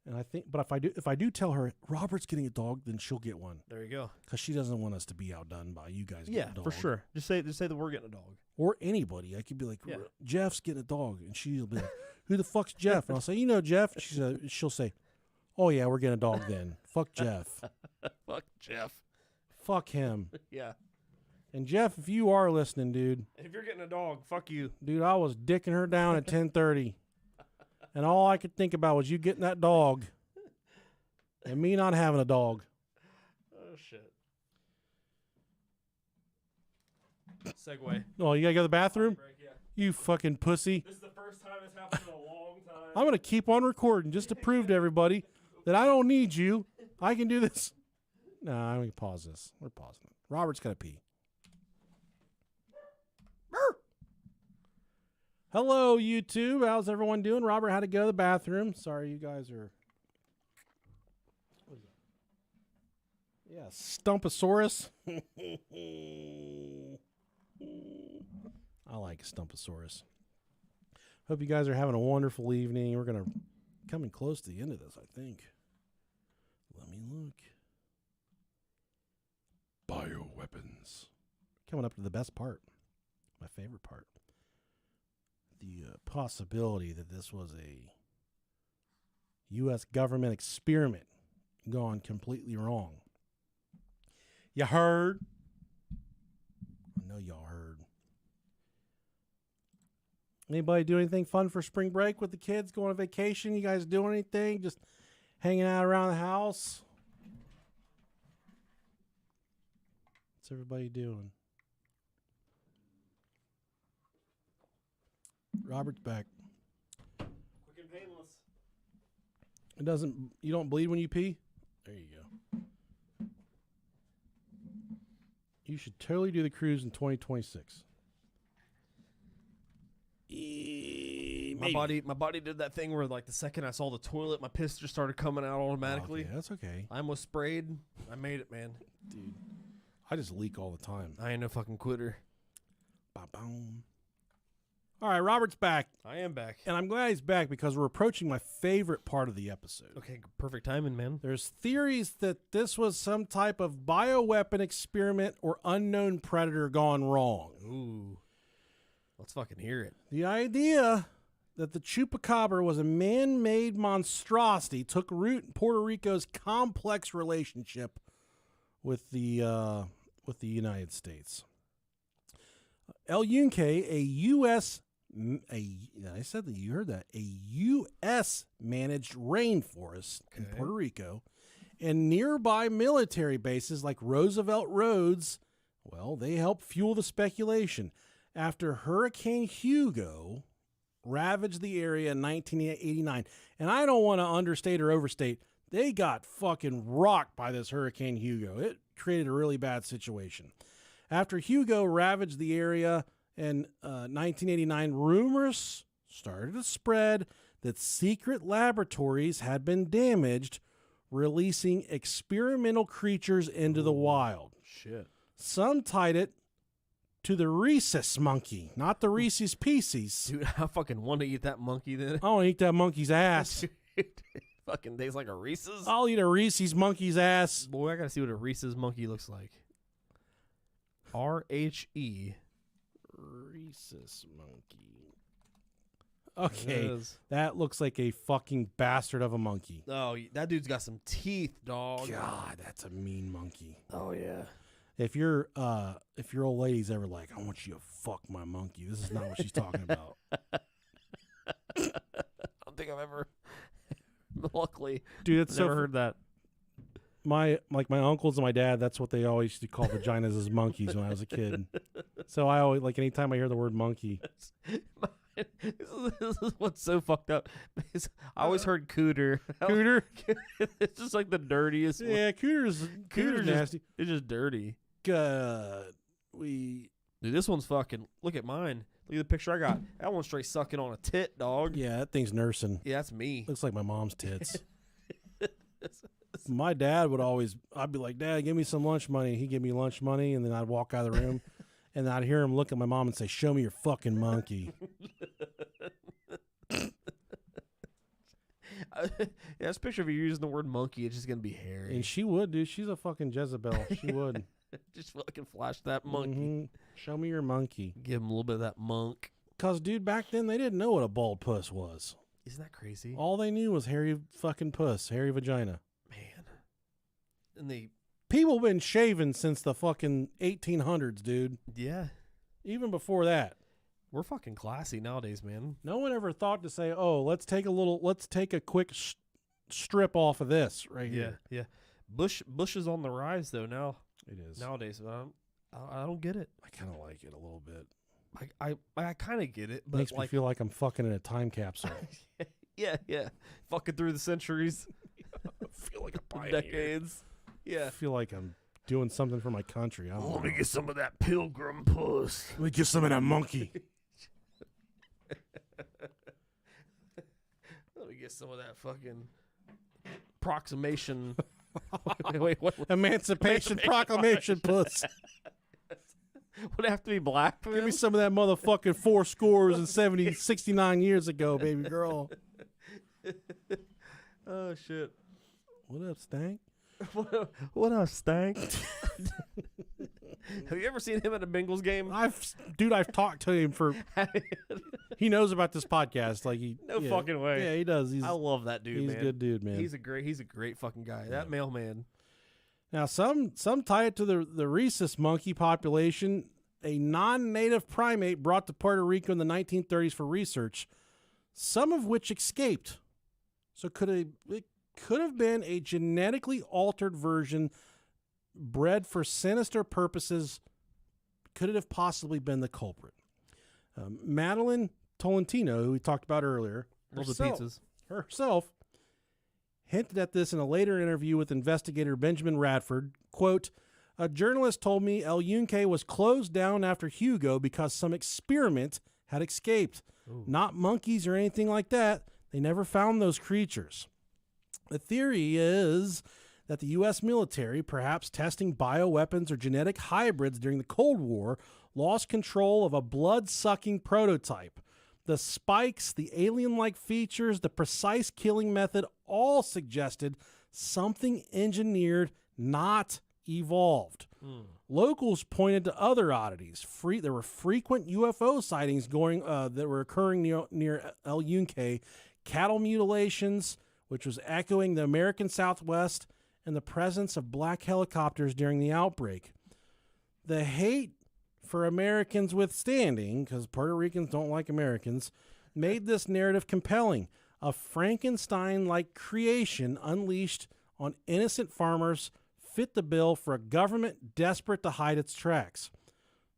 And I think, but if I do tell her Robert's getting a dog, then she'll get one. There you go. Because she doesn't want us to be outdone by you guys getting a dog. Yeah, for sure. Just say that we're getting a dog. Or anybody. I could be like, Jeff's getting a dog. And she'll be like, who the fuck's Jeff? And I'll say, you know Jeff. She'll say, oh yeah, we're getting a dog then. Fuck Jeff. Fuck Jeff. Fuck him. Yeah. And Jeff, if you are listening, dude. If you're getting a dog, fuck you. Dude, I was dicking her down at 10:30. And all I could think about was you getting that dog and me not having a dog. Oh, shit. Segue. Oh, you got to go to the bathroom? Break, yeah. You fucking pussy. This is the first time it's happened in a long time. I'm going to keep on recording just to prove to everybody that I don't need you. I can do this. No, I'm going to pause this. We're pausing it. Robert's got to pee. Hello, YouTube. How's everyone doing? Robert had to go to the bathroom. Sorry, you guys are... What is that? Yeah, Stumposaurus. I like Stumposaurus. Hope you guys are having a wonderful evening. We're going to coming close to the end of this, I think. Let me look. Bioweapons. Coming up to the best part. My favorite part. The possibility that this was a U.S. government experiment gone completely wrong. You heard? I know y'all heard. Anybody do anything fun for spring break with the kids? Going on vacation? You guys doing anything? Just hanging out around the house? What's everybody doing? Robert's back. Quick and painless. You don't bleed when you pee? There you go. You should totally do the cruise in 2026. My body did that thing where, like, the second I saw the toilet, my piss just started coming out automatically. Okay, that's okay. I almost sprayed. I made it, man. Dude, I just leak all the time. I ain't no fucking quitter. Ba-boom. All right, Robert's back. I am back. And I'm glad he's back because we're approaching my favorite part of the episode. Okay, perfect timing, man. There's theories that this was some type of bioweapon experiment or unknown predator gone wrong. Ooh. Let's fucking hear it. The idea that the Chupacabra was a man-made monstrosity took root in Puerto Rico's complex relationship with the United States. El Yunque, a U.S. managed rainforest in Puerto Rico, and nearby military bases like Roosevelt Roads, well, they helped fuel the speculation. After Hurricane Hugo ravaged the area in 1989, and I don't want to understate or overstate, they got fucking rocked by this Hurricane Hugo. It created a really bad situation. After Hugo ravaged the area in 1989, rumors started to spread that secret laboratories had been damaged, releasing experimental creatures into the wild. Shit. Some tied it to the rhesus monkey, not the Reese's Pieces. Dude, I fucking want to eat that monkey then. I want to eat that monkey's ass. Fucking tastes like a Reese's. I'll eat a Reese's monkey's ass. Boy, I gotta see what a Reese's monkey looks like. RHE. Rhesus monkey. Okay, that looks like a fucking bastard of a monkey. Oh, that dude's got some teeth, dog. God, that's a mean monkey. Oh yeah. If your old lady's ever like, I want you to fuck my monkey, this is not what she's talking about. I don't think I've ever. Luckily, dude, it's never heard that. My uncles and my dad, that's what they always used to call vaginas as monkeys when I was a kid. So I always anytime I hear the word monkey. This is what's so fucked up. I always heard cooter. Cooter? It's just like the dirtiest. Yeah, cooter's nasty. It's just dirty. Dude, this one's fucking. Look at mine. Look at the picture I got. That one's straight sucking on a tit, dog. Yeah, that thing's nursing. Yeah, that's me. Looks like my mom's tits. My dad would always. I'd be like, Dad, give me some lunch money. He'd give me lunch money, and then I'd walk out of the room, and I'd hear him look at my mom and say, "Show me your fucking monkey." Yeah, this picture of you using the word monkey, it's just gonna be hairy. And she would, dude. She's a fucking Jezebel. She would. Just fucking flash that monkey. Mm-hmm. Show me your monkey. Give him a little bit of that monk. Cause, dude, back then they didn't know what a bald puss was. Isn't that crazy? All they knew was hairy fucking puss, hairy vagina. Man. And people been shaving since the fucking 1800s, dude. Yeah. Even before that. We're fucking classy nowadays, man. No one ever thought to say, "Oh, let's take a quick strip off of this right here." Yeah. Bush is on the rise though now. It is nowadays. I don't get it. I kind of like it a little bit. I kind of get it, but makes me feel like I'm fucking in a time capsule. Yeah. Fucking through the centuries. I feel like a pioneer. Decades. Yeah. I feel like I'm doing something for my country. Let me get some of that pilgrim puss. Let me get some of that monkey. Let me get some of that fucking approximation. wait, what? Emancipation Proclamation puss. Would it have to be black? Give me some of that motherfucking 69 years ago, baby girl. Oh, shit. What up, Stank? What up, Stank? Have you ever seen him at a Bengals game? I've talked to him for. He knows about this podcast. Like fucking way. Yeah, he does. I love that dude. He's man. a good dude, man. He's a great fucking guy. Yeah. That mailman. Now, some tie it to the rhesus monkey population, a non-native primate brought to Puerto Rico in the 1930s for research, some of which escaped. So it could have been a genetically altered version bred for sinister purposes. Could it have possibly been the culprit? Madeline Tolentino, who we talked about earlier, herself hinted at this in a later interview with investigator Benjamin Radford. Quote, "A journalist told me El Yunque was closed down after Hugo because some experiment had escaped. Ooh. Not monkeys or anything like that. They never found those creatures." The theory is that the U.S. military, perhaps testing bioweapons or genetic hybrids during the Cold War, lost control of a blood-sucking prototype. The spikes, the alien-like features, the precise killing method all suggested something engineered, not evolved. Locals pointed to other oddities. There were frequent UFO sightings that were occurring near El Yunque, cattle mutilations, which was echoing the American Southwest, and the presence of black helicopters during the outbreak. The hate for Americans withstanding, because Puerto Ricans don't like Americans, made this narrative compelling. A Frankenstein-like creation unleashed on innocent farmers fit the bill for a government desperate to hide its tracks.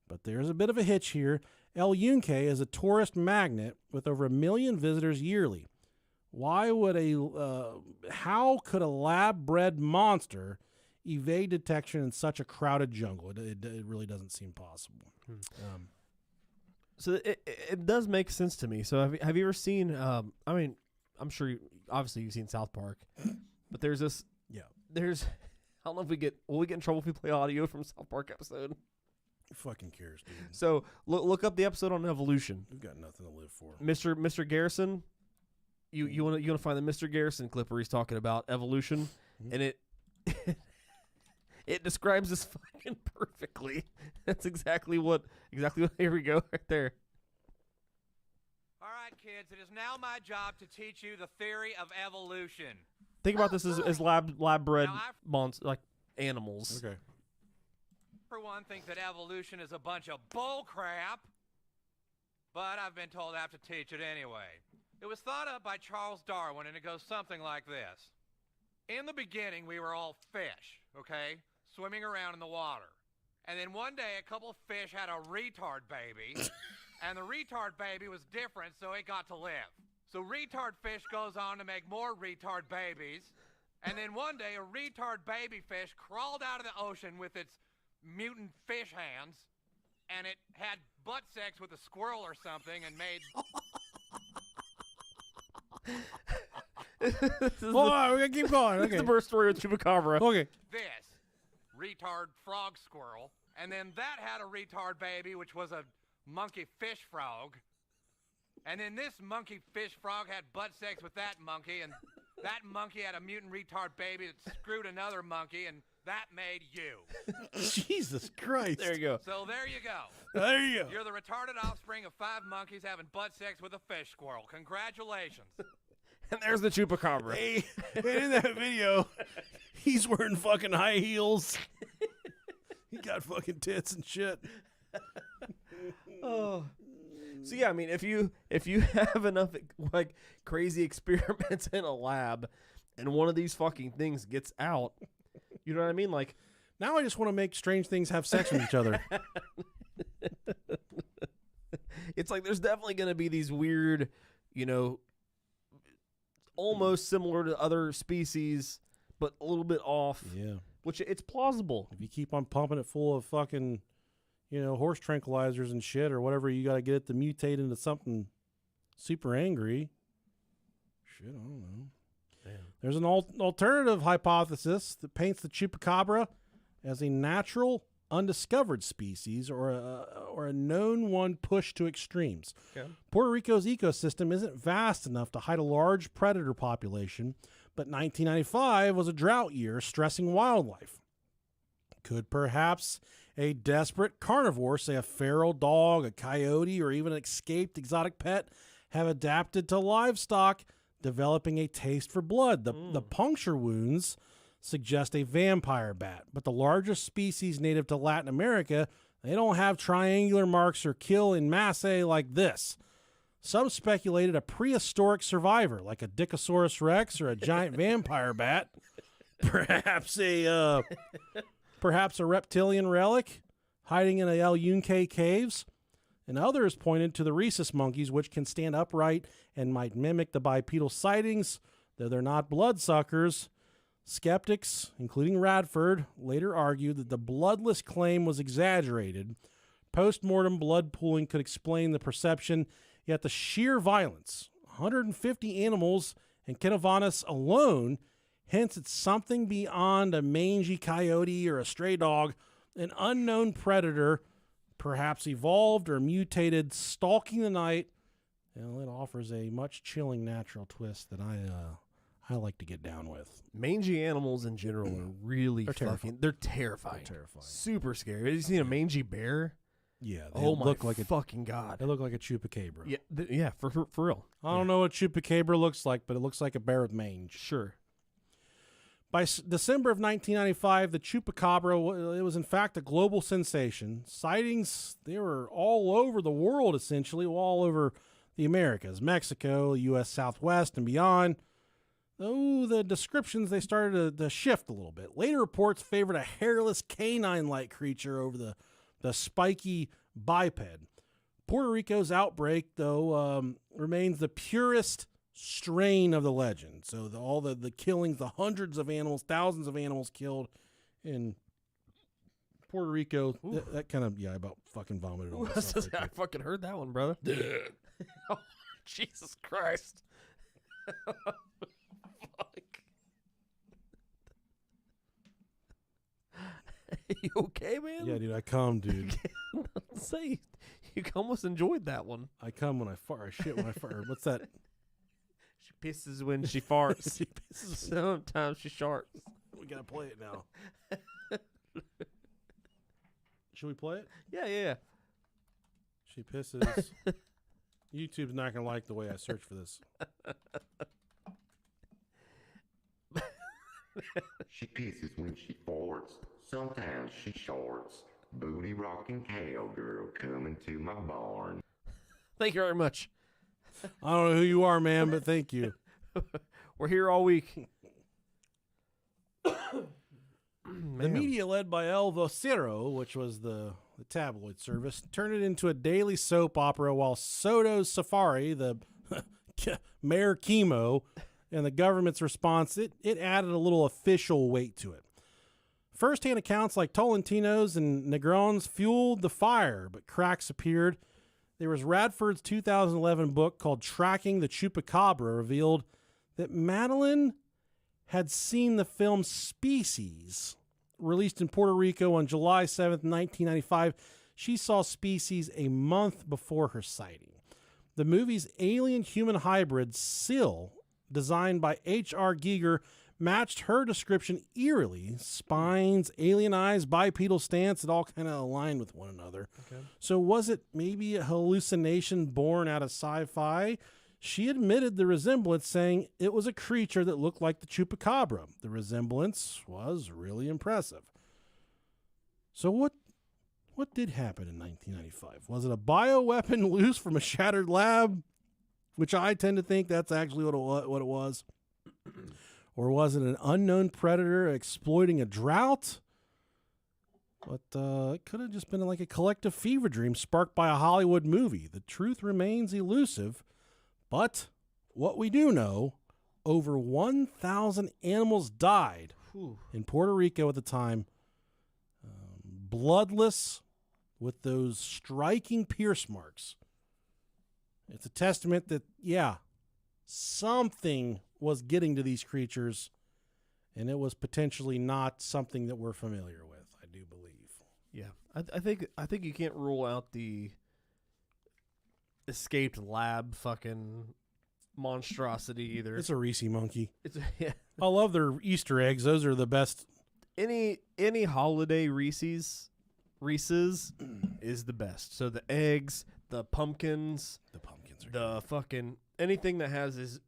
But there's a bit of a hitch here. El Yunque is a tourist magnet with over 1 million visitors yearly. How could a lab-bred monster evade detection in such a crowded jungle? It really doesn't seem possible. So it does make sense to me. So have you ever seen? I mean, I'm sure obviously you've seen South Park, but there's this. Yeah. There's. don't know if will we get in trouble if we play audio from South Park episode? Who fucking cares, dude? So look up the episode on evolution. We've got nothing to live for. Mr. Garrison, you want to find the Mr. Garrison clip where he's talking about evolution, and it it describes this fucking perfectly. That's exactly what. Here we go, right there. All right, kids. It is now my job to teach you the theory of evolution. Think about this as lab bred Now, like animals. Okay. For one, think that evolution is a bunch of bull crap, but I've been told I have to teach it anyway. It was thought up by Charles Darwin, and it goes something like this. In the beginning, we were all fish, okay, swimming around in the water. And then one day, a couple of fish had a retard baby, and the retard baby was different, so it got to live. So retard fish goes on to make more retard babies, and then one day, a retard baby fish crawled out of the ocean with its mutant fish hands, and it had butt sex with a squirrel or something and made... Hold on, we're going to keep going. This is the birth story of Chupacabra. Okay. This retard frog squirrel, and then that had a retard baby, which was a monkey fish frog, and then this monkey fish frog had butt sex with that monkey, and that monkey had a mutant retard baby that screwed another monkey, and that made you. Jesus Christ. There you go. So there you go. There you go. You're the retarded offspring of 5 monkeys having butt sex with a fish squirrel. Congratulations. And there's the Chupacabra. Hey, and in that video, he's wearing fucking high heels. He got fucking tits and shit. Oh. So yeah, I mean, if you have enough like crazy experiments in a lab, and one of these fucking things gets out, you know what I mean? Like, now I just want to make strange things have sex with each other. It's like there's definitely going to be these weird, almost similar to other species, but a little bit off. Yeah. Which it's plausible. If you keep on pumping it full of fucking, horse tranquilizers and shit or whatever, you got to get it to mutate into something super angry. Shit, I don't know. Damn. There's an alternative hypothesis that paints the Chupacabra as a natural, undiscovered species or a known one pushed to extremes. Okay. Puerto Rico's ecosystem isn't vast enough to hide a large predator population, but 1995 was a drought year stressing wildlife. Could perhaps a desperate carnivore, say a feral dog, a coyote, or even an escaped exotic pet, have adapted to livestock, developing a taste for blood? The puncture wounds suggest a vampire bat, but the largest species native to Latin America, they don't have triangular marks or kill in masse like this. Some speculated a prehistoric survivor, like a Dickosaurus rex or a giant vampire bat, perhaps a reptilian relic hiding in the El Yunque caves. And others pointed to the rhesus monkeys, which can stand upright and might mimic the bipedal sightings, though they're not bloodsuckers. Skeptics, including Radford, later argued that the bloodless claim was exaggerated. Post-mortem blood pooling could explain the perception, yet the sheer violence, 150 animals in Kenovanas alone, hints at something beyond a mangy coyote or a stray dog, an unknown predator, perhaps evolved or mutated, stalking the night. Well, it offers a much chilling natural twist that I like to get down with. Mangy animals in general are really terrifying. They're terrifying. They're terrifying. Super scary. Have you seen a mangy bear? Yeah. They Oh my look like fucking God. They look like a chupacabra. Yeah, yeah, for real. I don't know what chupacabra looks like, but it looks like a bear with mange. Sure. By December of 1995, the Chupacabra, it was in fact a global sensation. Sightings, they were all over the world, essentially, all over the Americas, Mexico, U.S. Southwest, and beyond. Though the descriptions, they started to shift a little bit. Later reports favored a hairless canine-like creature over the spiky biped. Puerto Rico's outbreak, though, remains the purest strain of the legend. So all the killings, the hundreds of animals, thousands of animals killed in Puerto Rico, that kind of, I about fucking vomited all this stuff right I fucking heard that one, brother. Oh, Jesus Christ. Fuck. You okay, man? Yeah, dude, I come, dude. Say you almost enjoyed that one. I come when I fart. I shit when I fart. What's that? She pisses when she farts. She pisses. Sometimes she sharts. We gotta play it now. Should we play it? Yeah. She pisses. YouTube's not gonna like the way I search for this. She pisses when she farts. Sometimes she shorts. Booty rocking cowgirl coming to my barn. Thank you very much. I don't know who you are, man, but thank you. We're here all week. The media led by El Vocero, which was the tabloid service, turned it into a daily soap opera while Soto's Safari, the Mayor Chemo, and the government's response, it added a little official weight to it. First-hand accounts like Tolentino's and Negron's fueled the fire, but cracks appeared. There was Radford's 2011 book called Tracking the Chupacabra revealed that Madeline had seen the film Species, released in Puerto Rico on July 7th, 1995. She saw Species a month before her sighting. The movie's alien-human hybrid, Syl, designed by H.R. Giger, matched her description eerily. Spines, alien eyes, bipedal stance, it all kind of aligned with one another. Okay. So was it maybe a hallucination born out of sci-fi? She admitted the resemblance, saying it was a creature that looked like the Chupacabra. The resemblance was really impressive. So what did happen in 1995? Was it a bioweapon loose from a shattered lab? Which I tend to think that's actually what it was. Or was it an unknown predator exploiting a drought? But it could have just been like a collective fever dream sparked by a Hollywood movie. The truth remains elusive. But what we do know, over 1,000 animals died in Puerto Rico at the time. Bloodless, with those striking pierce marks. It's a testament that, something was getting to these creatures, and it was potentially not something that we're familiar with, I do believe. Yeah, I think you can't rule out the escaped lab fucking monstrosity either. It's a Reese monkey. Yeah. I love their Easter eggs. Those are the best. Any holiday Reese's is the best. So the eggs, the pumpkins, the fucking anything that has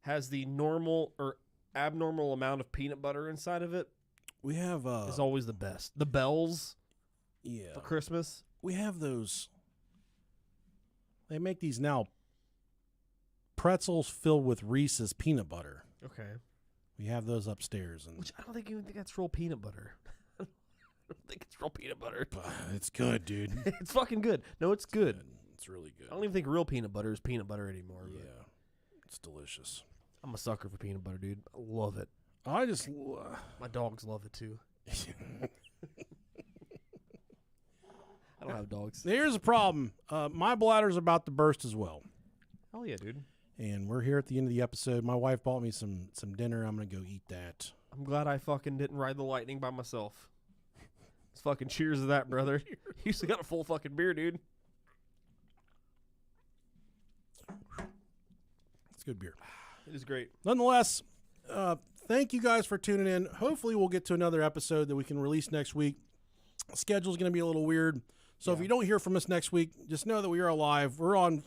has the normal or abnormal amount of peanut butter inside of it. We have is always the best. The bells, for Christmas. We have those. They make these now pretzels filled with Reese's peanut butter. Okay. We have those upstairs, and which I don't think you think that's real peanut butter. I don't think it's real peanut butter. It's good, dude. It's fucking good. No, it's good. It's really good. I don't even think real peanut butter is peanut butter anymore. Yeah, it's delicious. I'm a sucker for peanut butter, dude. I love it. I just my dogs love it too. I don't have dogs. Here's a problem. My bladder's about to burst as well. Hell yeah, dude. And we're here at the end of the episode. My wife bought me some dinner. I'm going to go eat that. I'm glad I fucking didn't ride the lightning by myself. It's fucking cheers to that, brother. You still got a full fucking beer, dude. It's good beer. It is great. Nonetheless, thank you guys for tuning in. Hopefully we'll get to another episode that we can release next week. Schedule's going to be a little weird. So if you don't hear from us next week, just know that we are alive. We're on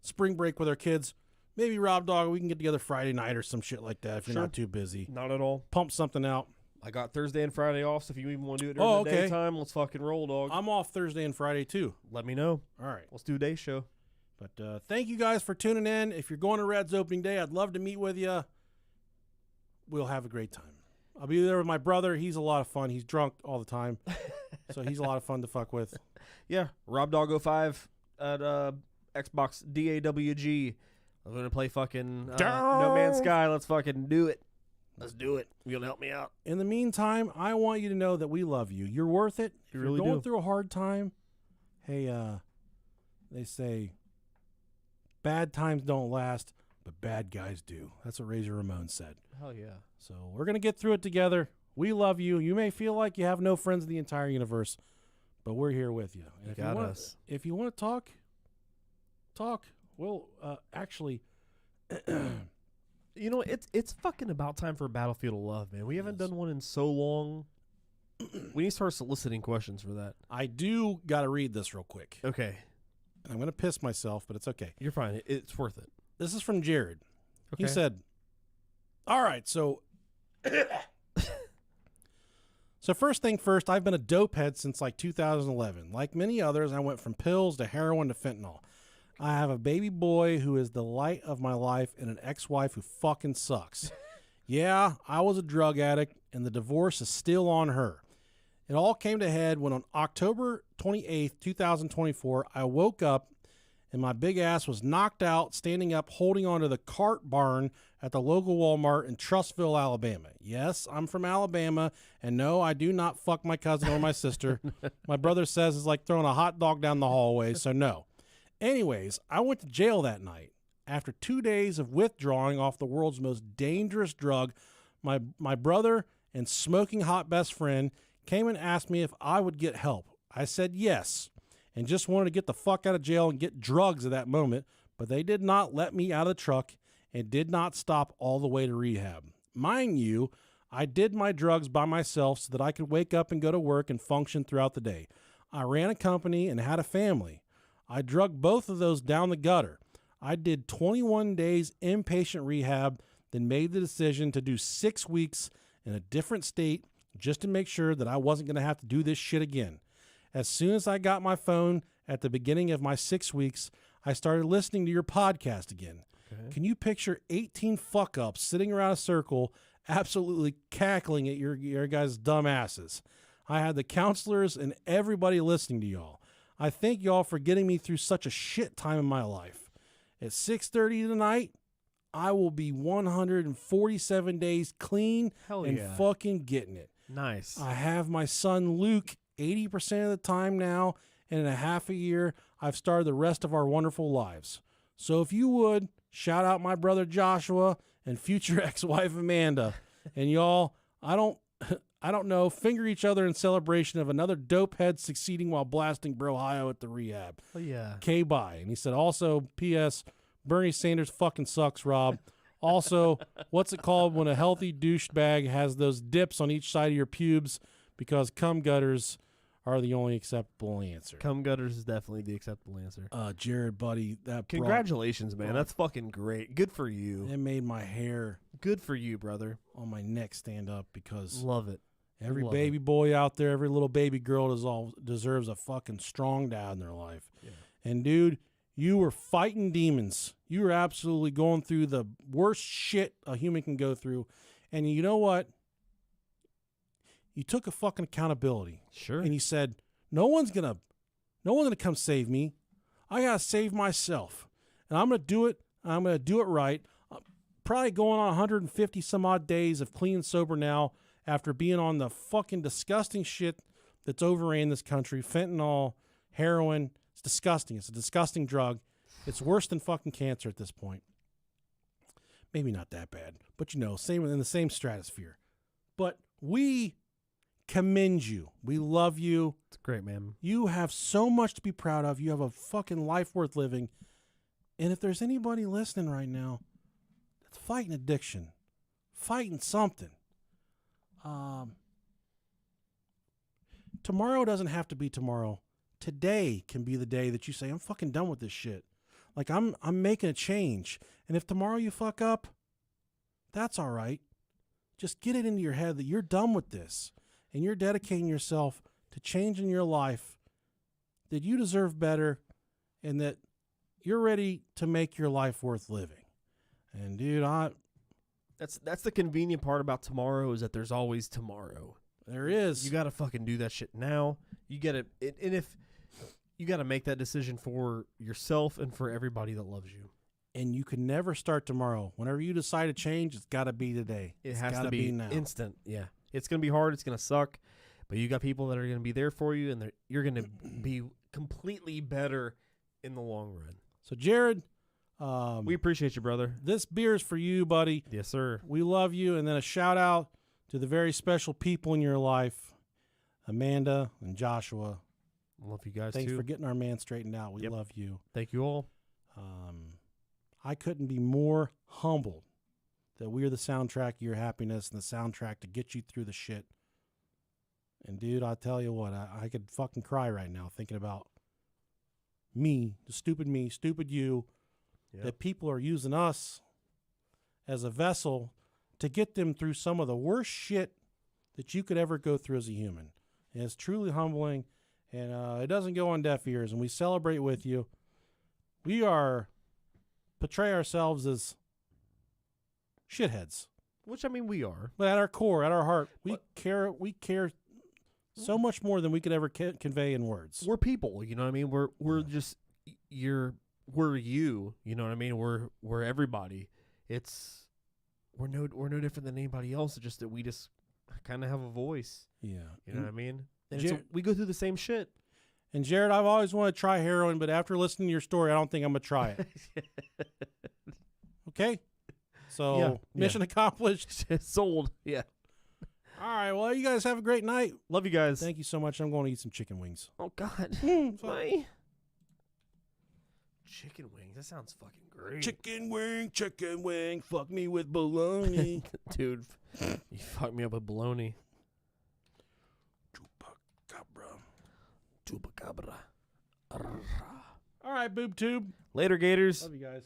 spring break with our kids. Maybe Rob Dog, we can get together Friday night or some shit like that if you're not too busy. Not at all. Pump something out. I got Thursday and Friday off, so if you even want to do it during the daytime, let's fucking roll, dog. I'm off Thursday and Friday too. Let me know. All right. Let's do a day show. But thank you guys for tuning in. If you're going to Red's opening day, I'd love to meet with you. We'll have a great time. I'll be there with my brother. He's a lot of fun. He's drunk all the time. So he's a lot of fun to fuck with. Yeah. Rob Dog 05 at Xbox DAWG. I'm going to play fucking No Man's Sky. Let's fucking do it. Let's do it. You going to help me out? In the meantime, I want you to know that we love you. You're worth it. If really you're going do. through a hard time, hey, they say bad times don't last, but bad guys do. That's what Razor Ramon said. Hell yeah. So we're going to get through it together. We love you. You may feel like you have no friends in the entire universe, but we're here with you. And You got us. If you want to talk. Well, actually, You know, it's fucking about time for a Battlefield of Love, man. We haven't done one in so long. We need to start soliciting questions for that. I do got to read this real quick. Okay. I'm going to piss myself, but it's okay. You're fine. It's worth it. This is from Jared. Okay. He said, all right, so first thing first, I've been a dope head since like 2011. Like many others, I went from pills to heroin to fentanyl. I have a baby boy who is the light of my life and an ex-wife who fucking sucks. Yeah, I was a drug addict, and the divorce is still on her. It all came to a head when on October 28th, 2024, I woke up and my big ass was knocked out standing up holding onto the cart barn at the local Walmart in Trussville, Alabama. Yes, I'm from Alabama, and no, I do not fuck my cousin or my sister. My brother says it's like throwing a hot dog down the hallway, so no. Anyways, I went to jail that night. After 2 days of withdrawing off the world's most dangerous drug, my brother and smoking hot best friend came and asked me if I would get help. I said yes, and just wanted to get the fuck out of jail and get drugs at that moment, but they did not let me out of the truck and did not stop all the way to rehab. Mind you, I did my drugs by myself so that I could wake up and go to work and function throughout the day. I ran a company and had a family. I drugged both of those down the gutter. I did 21 days inpatient rehab, then made the decision to do 6 weeks in a different state just to make sure that I wasn't going to have to do this shit again. As soon as I got my phone at the beginning of my 6 weeks, I started listening to your podcast again. Okay. Can you picture 18 fuck-ups sitting around a circle absolutely cackling at your guys' dumb asses? I had the counselors and everybody listening to y'all. I thank y'all for getting me through such a shit time in my life. At 6:30 tonight, I will be 147 days clean and fucking getting it. Nice. I have my son Luke 80% of the time now, and in a half a year, I've started the rest of our wonderful lives. So if you would, shout out my brother Joshua and future ex-wife Amanda. And y'all, I don't know, finger each other in celebration of another dope head succeeding while blasting Brohio at the rehab. Oh, yeah. K-bye. And he said, also, P.S., Bernie Sanders fucking sucks, Rob. Also, what's it called when a healthy douchebag has those dips on each side of your pubes? Because cum gutters are the only acceptable answer. Cum gutters is definitely the acceptable answer. Jared, buddy, Congratulations, man. That's fucking great. Good for you. It made my hair Good for you, brother. on my neck stand up because Love it. every Love baby boy out there, every little baby girl deserves a fucking strong dad in their life. Yeah. And dude, you were fighting demons. You were absolutely going through the worst shit a human can go through. And you know what? You took a fucking accountability. Sure. And you said, no one's gonna come save me. I gotta save myself. And I'm gonna do it. I'm gonna do it right. I'm probably going on 150 some odd days of clean and sober now after being on the fucking disgusting shit that's overran this country. Fentanyl, heroin. It's disgusting. It's a disgusting drug. It's worse than fucking cancer at this point. Maybe not that bad, but you know, same in the same stratosphere. But we commend you. We love you. It's great, man. You have so much to be proud of. You have a fucking life worth living. And if there's anybody listening right now that's fighting addiction, fighting something, tomorrow doesn't have to be tomorrow. Today can be the day that you say, I'm fucking done with this shit. Like I'm making a change. And if tomorrow you fuck up, that's all right. Just get it into your head that you're done with this and you're dedicating yourself to changing your life, that you deserve better and that you're ready to make your life worth living. And dude, That's the convenient part about tomorrow is that there's always tomorrow. There is. You got to fucking do that shit now. You got to, and if you got to make that decision for yourself and for everybody that loves you. And you can never start tomorrow. Whenever you decide to change, it's got to be today. It has to be now. Instant. Yeah. It's going to be hard. It's going to suck. But you got people that are going to be there for you, and you're going to be completely better in the long run. So, Jared, we appreciate you, brother. This beer is for you, buddy. Yes, sir. We love you. And then a shout out To the very special people in your life, Amanda and Joshua, Love you guys thanks too. for getting our man straightened out. We Yep. love you. Thank you all. I couldn't be more humbled that we are the soundtrack of your happiness and the soundtrack to get you through the shit. And dude, I'll tell you what, I could fucking cry right now thinking about me, stupid you, Yep. that people are using us as a vessel to get them through some of the worst shit that you could ever go through as a human. And it's truly humbling, and it doesn't go on deaf ears, and we celebrate with you. We portray ourselves as shitheads. Which, I mean, we are. But at our core, at our heart, we What? care so much more than we could ever convey in words. We're people, you know what I mean? We're just we're you know what I mean? We're everybody. We're no different than anybody else. It's just that we just kind of have a voice. Yeah. You know what I mean? And Jer- we go through the same shit. And Jared, I've always wanted to try heroin, but after listening to your story, I don't think I'm going to try it. Okay? So, Yeah, mission accomplished. Sold. Yeah. All right. Well, you guys have a great night. Love you guys. Thank you so much. I'm going to eat some chicken wings. Oh God. Fuck. Bye. Chicken wings. That sounds fucking great. Chicken wing. Fuck me with bologna. Dude, you fucked me up with bologna. Chupacabra. Chupacabra. All right, boob tube. Later, Gators. Love you guys.